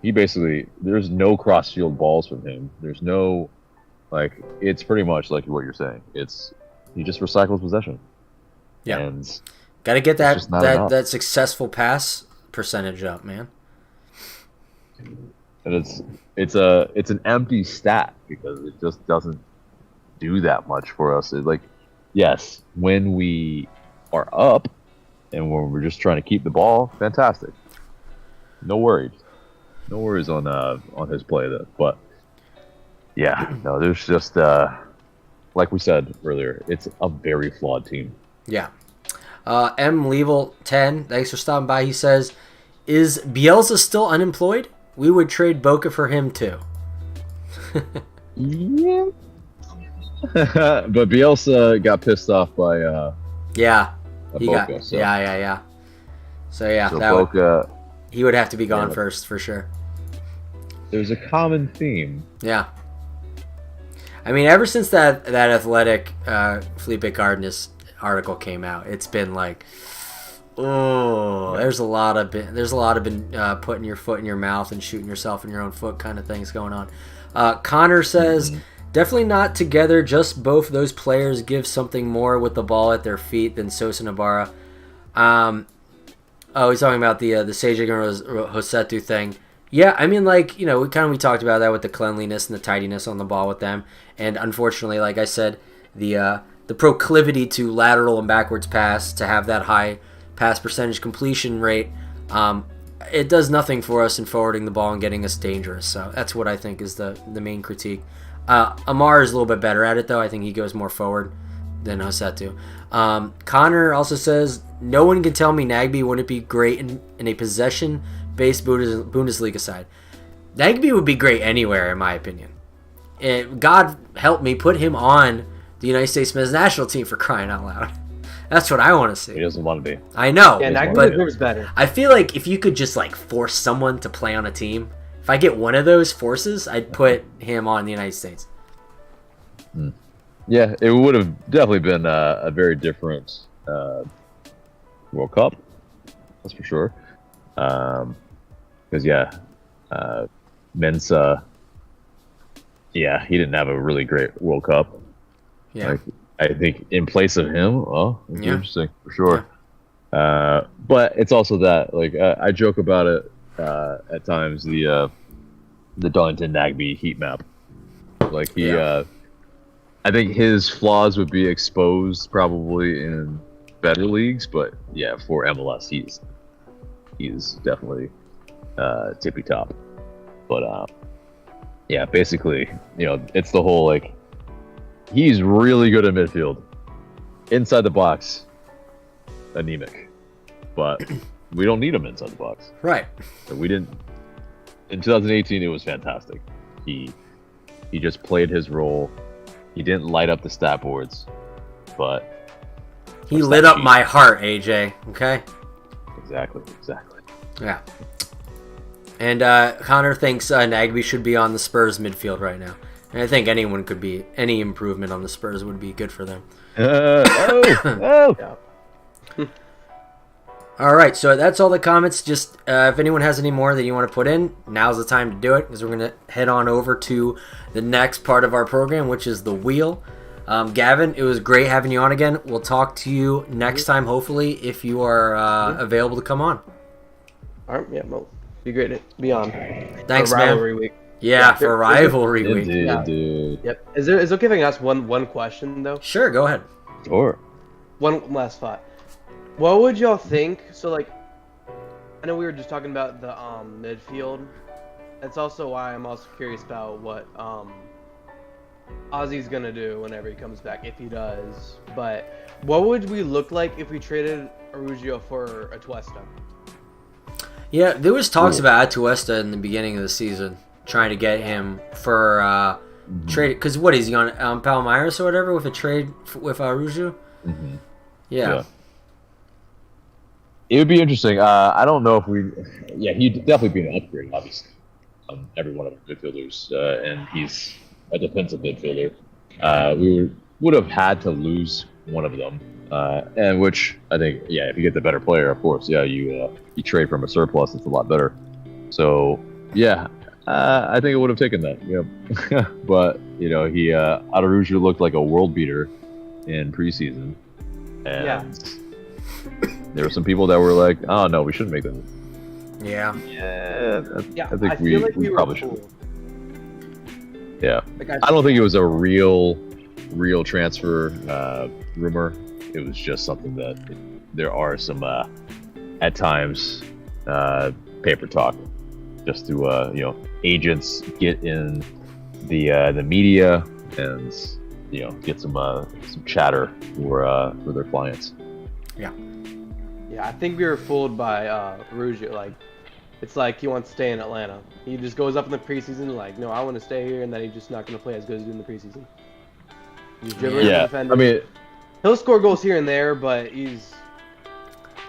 He basically, there's no cross field balls from him. There's no it's pretty much like what you're saying. He just recycles possession. Yeah, and got to get that successful pass percentage up, man. And it's an empty stat because it just doesn't do that much for us. Yes, when we are up and when we're just trying to keep the ball, fantastic. No worries on his play though. But there's just like we said earlier, it's a very flawed team. Yeah. M. Level 10, thanks for stopping by. He says, "Is Bielsa still unemployed? We would trade Boca for him too." Yeah. But Bielsa got pissed off by Boca. So Boca, he would have to be gone first for sure. There's a common theme. Yeah. I mean, ever since that Athletic Felipe Cardenas article came out, it's been there's a lot of putting your foot in your mouth and shooting yourself in your own foot kind of things going on. Connor says, definitely not together, just both those players give something more with the ball at their feet than Sosa and Ibarra. He's talking about the Sejdic and Josetu thing. Yeah, I mean, we talked about that with the cleanliness and the tidiness on the ball with them. And unfortunately, like I said, the proclivity to lateral and backwards pass, to have that high pass percentage completion rate, it does nothing for us in forwarding the ball and getting us dangerous. So that's what I think is the main critique. Amar is a little bit better at it, though. I think he goes more forward than Hosetu. Connor also says, no one can tell me Nagbe wouldn't be great in a possession-based Bundesliga side. Nagbe would be great anywhere, in my opinion. And God help me, put him on the United States men's national team, for crying out loud. That's what I want to see. He doesn't want to be. I know, Yeah, Nagbe but deserves better. I feel like if you could just like force someone to play on a team, if I get one of those forces, I'd put him on the United States. Yeah, it would have definitely been a very different World Cup. That's for sure. Because Mensah, he didn't have a really great World Cup. Yeah. Like, I think in place of him, it'd be interesting for sure. Yeah. But it's also that, like, I joke about it at times, the Darlington Nagbe heat map. Like, I think his flaws would be exposed probably in better leagues, but yeah, for MLS, he's definitely tippy top. But basically, it's the whole, like, he's really good at midfield, inside the box, anemic, but we don't need him inside the box. Right. So we didn't. In 2018, it was fantastic. He just played his role. He didn't light up the stat boards, but he lit up my heart, AJ. Okay. Exactly. Yeah. And Connor thinks Nagbe should be on the Spurs midfield right now. And I think any improvement on the Spurs would be good for them. Yeah. All right, so that's all the comments. Just if anyone has any more that you want to put in, now's the time to do it, because we're going to head on over to the next part of our program, which is the wheel. Gavin, it was great having you on again. We'll talk to you next time, hopefully, if you are available to come on. All right, yeah, well, be great to be on. Thanks, for man. rivalry week. Yeah, for rivalry week. Indeed, dude. Yep. Is it okay if I can ask one question though? Sure, go ahead. Sure. One last thought. What would y'all think? So, like, I know we were just talking about the midfield. That's also why I'm also curious about what Ozzy's gonna do whenever he comes back, if he does. But what would we look like if we traded Araujo for Atuesta? Yeah, there was talks about Atuesta in the beginning of the season, trying to get him for trade. Because what is he on Palmeiras or whatever with a trade with Araujo? Mm-hmm. Yeah. It would be interesting. I don't know if he'd definitely be an upgrade, obviously, on every one of our midfielders, and he's a defensive midfielder. We would have had to lose one of them, and which I think, if you get the better player, of course, you trade from a surplus. It's a lot better. So I think it would have taken that. Yeah, but Araujo looked like a world beater in preseason, and there were some people that were like, "Oh no, we shouldn't make them." Yeah. I think feel like we probably were should. Yeah, I don't think it was a real transfer rumor. It was just something that there are some at times paper talk, just to agents get in the media and get some chatter for their clients. Yeah. Yeah, I think we were fooled by Araujo. Like, it's like he wants to stay in Atlanta. He just goes up in the preseason like, no, I want to stay here, and then he's just not going to play as good as he did in the preseason. He's dribbling the defender. I mean, he'll score goals here and there, but he's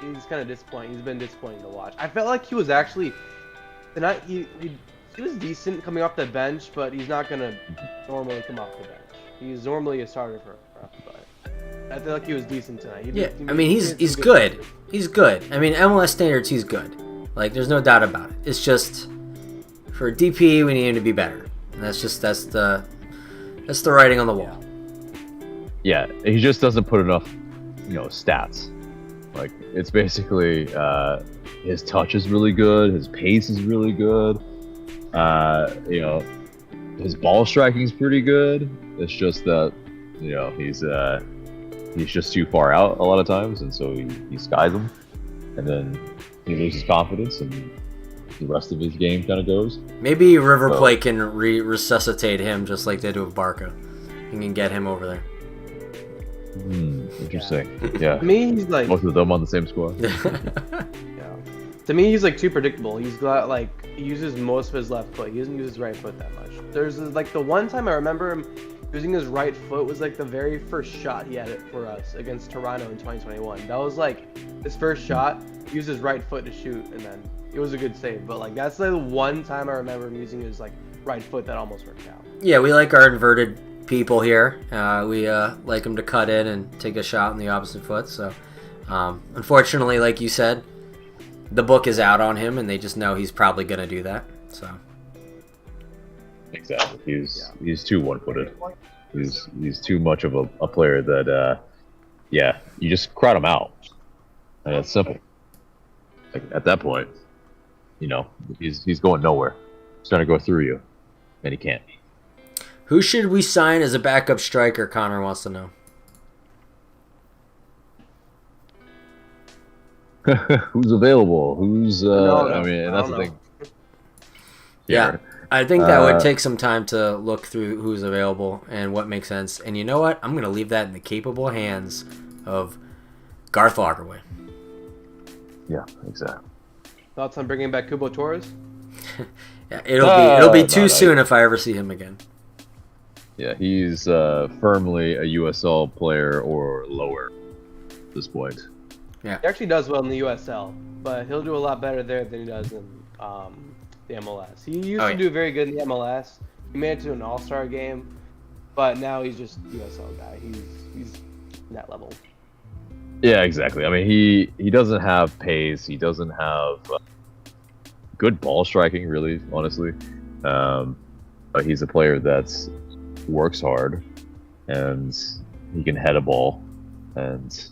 kind of disappointing. He's been disappointing to watch. I felt like he was actually he was decent coming off the bench, but he's not going to normally come off the bench. He's normally a starter for us, but I feel like he was decent tonight. He's good. He's good. I mean, MLS standards, he's good. Like, there's no doubt about it. It's just, for DP, we need him to be better. And that's the writing on the wall. Yeah, he just doesn't put enough, stats. Like, it's basically his touch is really good, his pace is really good. His ball striking is pretty good. It's just that, he's just too far out a lot of times, and so he skies them, and then he loses confidence, and the rest of his game kind of goes. Maybe River Plate can resuscitate him just like they do with Barca. You can get him over there. Interesting. Yeah. To me, he's like Both of them on the same squad. yeah. To me, he's like too predictable. He's got like he uses most of his left foot. He doesn't use his right foot that much. There's like the one time I remember him using his right foot was like the very first shot he had it for us against Toronto in 2021. That was like his first shot. He used his right foot to shoot, and then it was a good save. But like that's the one time I remember him using his like right foot that almost worked out. Yeah, we like our inverted people here. We like them to cut in and take a shot on the opposite foot. So, unfortunately, like you said, the book is out on him, and they just know he's probably going to do that. So, exactly, he's too one-footed. He's too much of a player that, you just crowd him out, and it's simple. Like, at that point, he's going nowhere. He's trying to go through you, and he can't. Who should we sign as a backup striker? Connor wants to know. Who's available? Who's No, I mean, I that's don't the know. thing. Yeah, I think that would take some time to look through who's available and what makes sense. And you know what? I'm going to leave that in the capable hands of Garth Lagerwey. Yeah, exactly. Thoughts on bringing back Kubo Torres? Yeah, it'll be too soon if I ever see him again. Yeah, he's firmly a USL player or lower at this point. Yeah, He actually does well in the USL, but he'll do a lot better there than he does in the MLS. He used to do very good in the MLS. He made it to an All-Star game, but now he's just USL guy. He's that level. Yeah, exactly. I mean, he doesn't have pace. He doesn't have good ball striking, really, honestly. But he's a player that works hard, and he can head a ball. And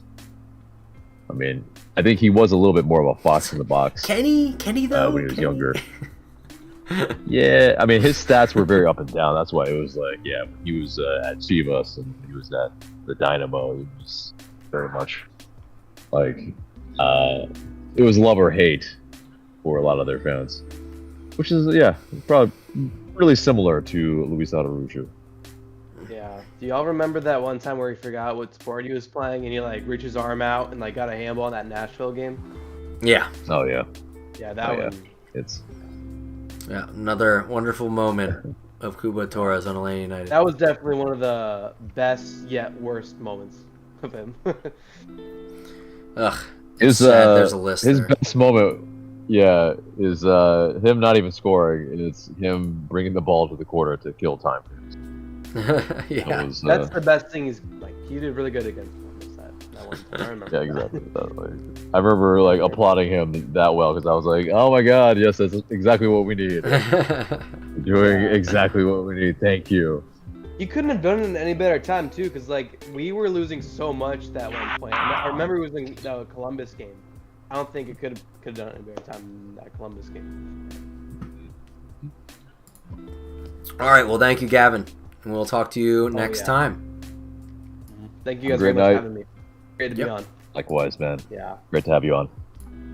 I mean, I think he was a little bit more of a fox in the box. Can he though? When he was younger. Yeah, I mean, his stats were very up and down. That's why it was like, yeah, when he was at Chivas and he was at the Dynamo, it was very much like it was love or hate for a lot of their fans, which is probably really similar to Luis Araujo. Yeah. Do y'all remember that one time where he forgot what sport he was playing and he like reached his arm out and like got a handball in that Nashville game? Yeah. Oh yeah. Yeah, that one. It's another wonderful moment of Kubo Torres on Atlanta United. That was definitely one of the best yet worst moments of him. Ugh. His sad there's a list his there. best moment, is him not even scoring, and it's him bringing the ball to the corner to kill time. Yeah. That's the best thing. Is like he did really good against Columbus that one time. I remember. Yeah, exactly. I remember like applauding him that well because I was like, "Oh my God, yes, that's exactly what we need. Doing exactly what we need. Thank you." He couldn't have done it in any better time too, because like we were losing so much that one point. I remember it was in the Columbus game. I don't think it could have done it in a better time than that Columbus game. All right. Well, thank you, Gavin. And we'll talk to you next time. Thank you guys Great very much night. for having me. Great to be on. Likewise, man. Yeah. Great to have you on.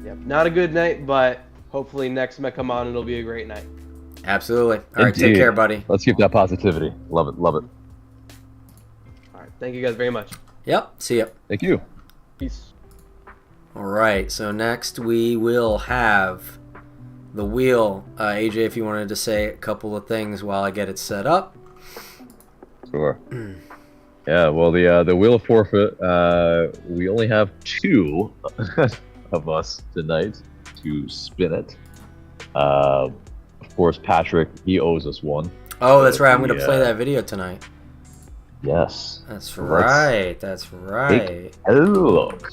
Yep. Not a good night, but hopefully next time I come on, it'll be a great night. Absolutely. All right. Take Indeed. care, buddy. Let's keep that positivity. Love it. Love it. All right. Thank you guys very much. Yep. See ya. Thank you. Peace. All right. So next we will have the wheel. AJ, if you wanted to say a couple of things while I get it set up. Sure. Yeah, well, the wheel of forfeit, we only have 2 of us tonight to spin it. Of course, Patrick, he owes us one. Oh, that's right. I'm going to play that video tonight. Yes. That's So right. That's right. Take a look.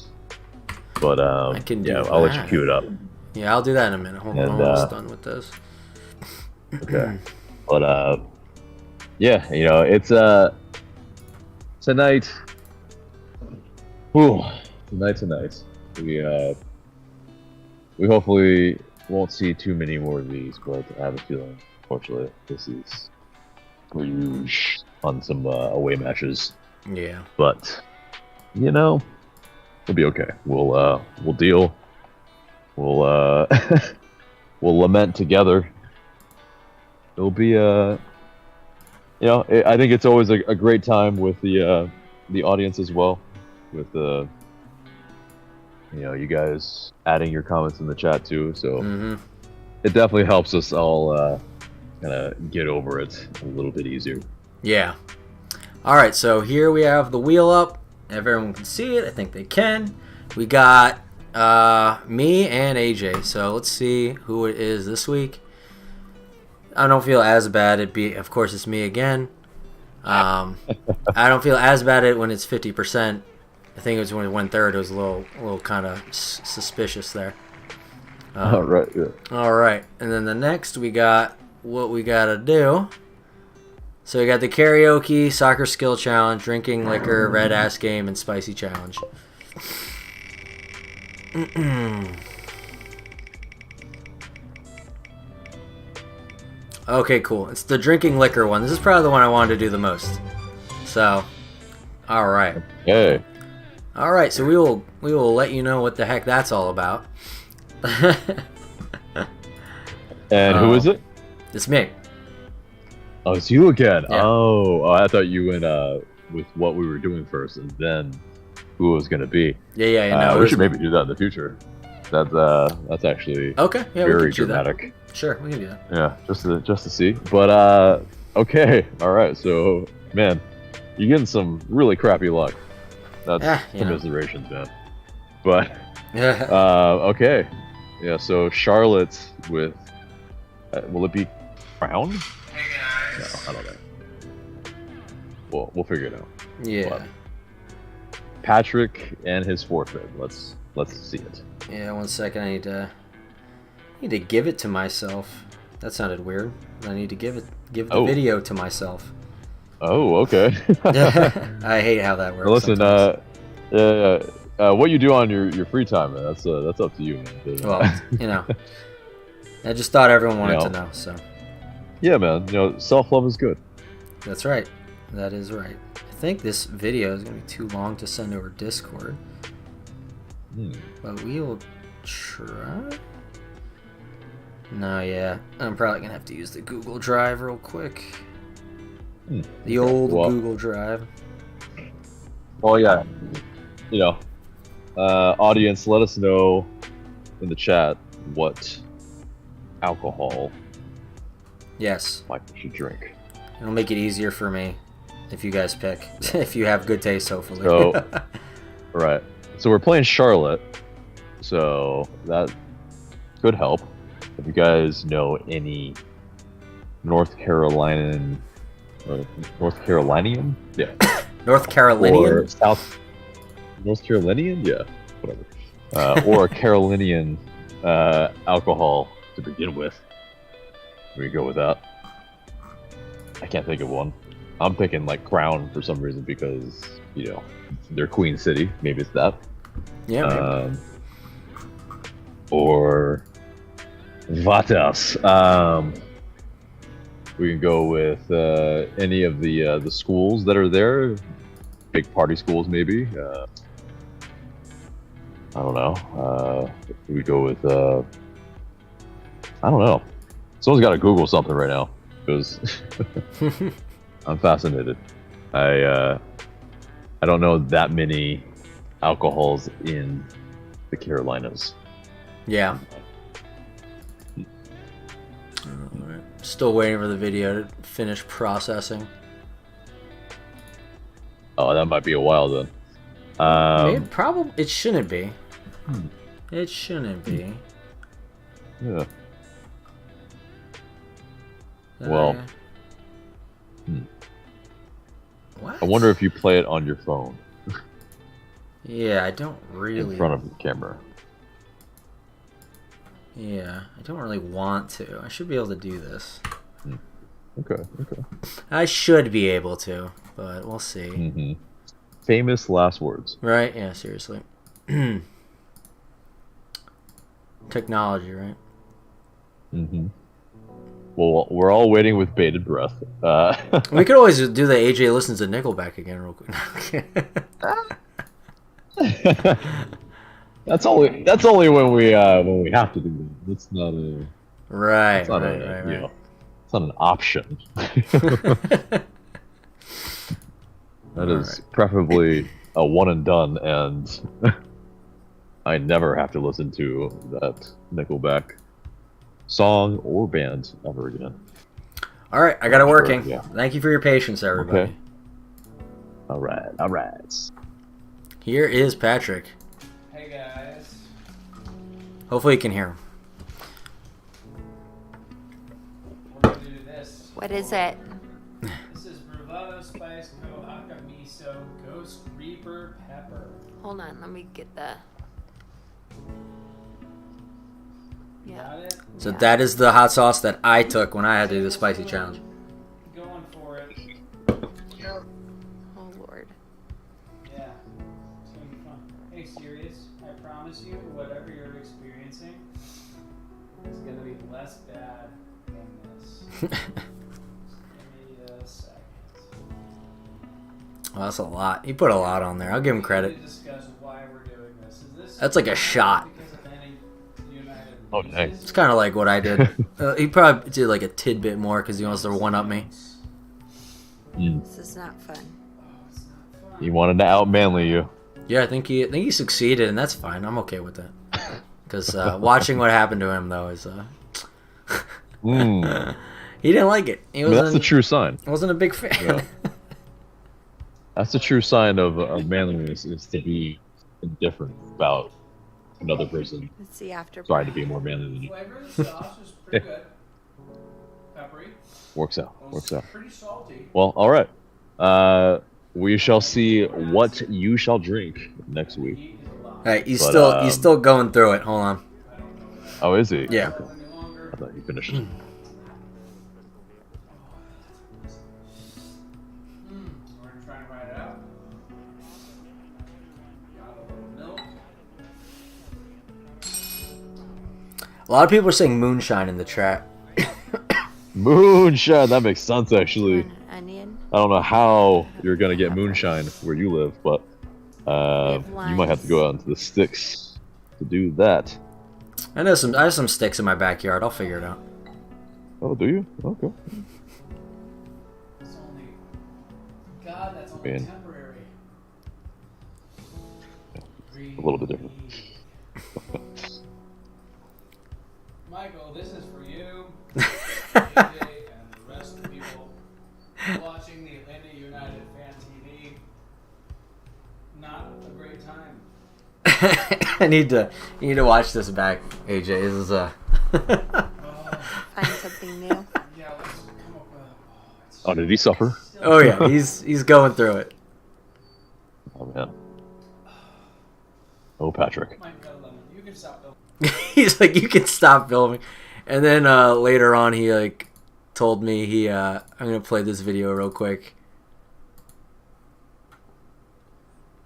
But, I can do I'll let you that. cue it up. Yeah, I'll do that in a minute. Hold on. I'm And, almost done with this. Okay. But, it's, tonight. Whew. Tonight. We hopefully won't see too many more of these, but I have a feeling, unfortunately, this is Rouge on some away matches. Yeah. But we'll be okay. We'll deal. We'll we'll lament together. It'll be I think it's always a great time with the audience as well. with you guys adding your comments in the chat too. So it definitely helps us all kind of get over it a little bit easier. Yeah. All right, so here we have the wheel up. Everyone can see it. I think they can. We got me and AJ. So let's see who it is this week. I don't feel as bad. Of course, it's me again. I don't feel as bad at it when it's 50%. I think it was when it went third. It was a little kind of suspicious there. All right. Yeah. All right, and then the next we got what we gotta do. So we got the karaoke, soccer skill challenge, drinking liquor, red ass game, and spicy challenge. Okay, cool. It's the drinking liquor one. This is probably the one I wanted to do the most. So, all right. Hey. All right. So we will let you know what the heck that's all about. And who is it? It's me. Oh, it's you again. Yeah. Oh, I thought you went with what we were doing first, and then who it was gonna be. Yeah. No, we should maybe do that in the future. That's actually okay. Yeah, very we can do dramatic. that. Sure, we can do that. Yeah, just to see. But okay, all right. So, man, you're getting some really crappy luck. That's commiserations, man. But okay, yeah. So Charlotte with will it be Crown? No, I don't know. Well, we'll figure it out. Yeah. But Patrick and his forfeit. Let's see it. Yeah, 1 second. I need to give it to myself. That sounded weird. I need to give the video to myself. Oh, okay. I hate how that works. Well, listen, what you do on your free time, man, that's up to you, man. Well, I just thought everyone wanted to know, so. Yeah, man. Self-love is good. That's right. That is right. I think this video is going to be too long to send over Discord. But we will try. No, yeah. I'm probably going to have to use the Google Drive real quick. The old Google Drive. Well, yeah. Audience, let us know in the chat what alcohol Michael should drink. It'll make it easier for me if you guys pick. If you have good taste, hopefully. So, right. So we're playing Charlotte. So that could help. If you guys know any North Carolinian? Yeah. North Carolinian? Or North Carolinian? Yeah, whatever. Or a Carolinian alcohol to begin with. We go with that. I can't think of one. I'm thinking like Crown for some reason because, they're Queen City. Maybe it's that. Yeah. Or what else? We can go with any of the schools that are there. Big party schools, maybe. I don't know. We go with I don't know. Someone's got to Google something right now because I'm fascinated. I don't know that many alcohols in the Carolinas. Yeah. Alright. Still waiting for the video to finish processing. Oh, that might be a while then. It shouldn't be. It shouldn't be. Yeah. Well. What? I wonder if you play it on your phone. Yeah, I don't really. In front of the camera. Yeah, I don't really want to. I should be able to do this. Okay. I should be able to, but we'll see. Famous last words. Right? Yeah, seriously. Technology, right? Well, we're all waiting with bated breath. We could always do the AJ listens to Nickelback again real quick. That's only when we have to do it. That's not a right. It's not it's not an option. That is preferably a one and done, and I never have to listen to that Nickelback song or band ever again. All right, I got it working. Yeah. Thank you for your patience, everybody. Okay. All right. Here is Patrick. Hey guys. Hopefully you can hear him. We're gonna do this. What is it? This is Bravado Spice Koaka Miso Ghost Reaper Pepper. Hold on, let me get the. Yeah. Got it? So Yeah. that is the hot sauce that I took when I had to do the spicy challenge. Going for it. Oh Lord. Yeah. It's gonna be fun. Hey, serious. I promise you, whatever you're experiencing is gonna be less bad than this. Give me a second. Well, that's a lot. He put a lot on there. I'll give him credit. We need to discuss why we're doing this. Is this That's like a shot. because of any United Oh, dang. loses? It's kind of like what I did. He probably did like a tidbit more because he wants to one-up me. This is not fun. Oh, it's not fun. He wanted to out-manly you. Yeah, I think he succeeded, and that's fine. I'm okay with that. Because watching what happened to him though is he didn't like it. He I mean, that's the wasn't true sign. wasn't a big fan. Yeah. That's the true sign of manliness, is to be indifferent about another person Let's see after. trying to be more manly than you. Flavor of the sauce is pretty good. Peppery. Works out. It Works was out. pretty salty. Well, all right. We shall see what you shall drink next week. Heat is a lot. All right, he's But, still going through it. Hold on. I don't know that. Oh, is he? Yeah. Any longer. I thought you finished. We're trying to write it out. Got a little milk. A lot of people are saying moonshine in the chat. Moonshine. That makes sense, actually. One onion. I don't know how you're gonna get moonshine where you live, but have you might have to go out into the sticks to do that. I have some sticks in my backyard. I'll figure it out. Oh, do you? Okay. It's only. God, that's only Man. temporary. A little bit different. Michael, this is for you, AJ, and the rest of the people watching the Atlanta United Fan TV. Not a great time. I need to watch this back, AJ. This is Find something new. Yeah, let's come up with. It's Oh, did he suffer? still Oh yeah, he's going through it. Oh man. Oh, Patrick. Mike got a lemon. You can stop though. He's like, you can stop filming. And then later on, he like told me I'm gonna play this video real quick.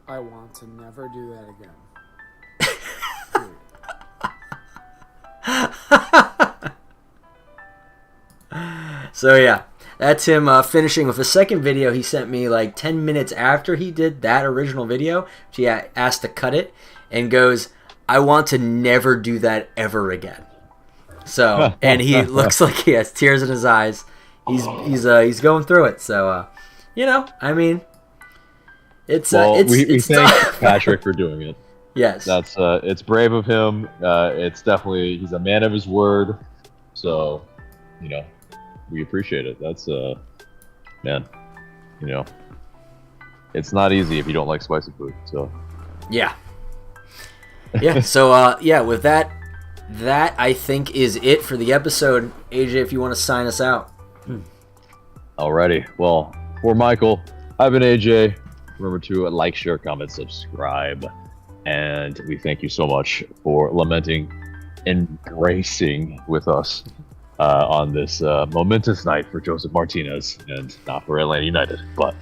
I want to never do that again. So yeah, that's him finishing with a second video he sent me like 10 minutes after he did that original video. He asked to cut it and goes, I want to never do that ever again. So, and he looks like he has tears in his eyes. He's going through it. So, I mean, it's we thank tough. Patrick for doing it. Yes. That's it's brave of him. It's definitely, he's a man of his word. So, we appreciate it. That's man, it's not easy if you don't like spicy food. So Yeah. Yeah. So with that I think is it for the episode. AJ, if you want to sign us out. alrighty. Well, for Michael, I've been AJ. Remember to like, share, comment, subscribe, and we thank you so much for lamenting, embracing with us on this momentous night for Josef Martinez and not for Atlanta United. But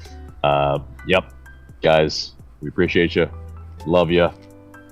yep, guys, we appreciate you, love you.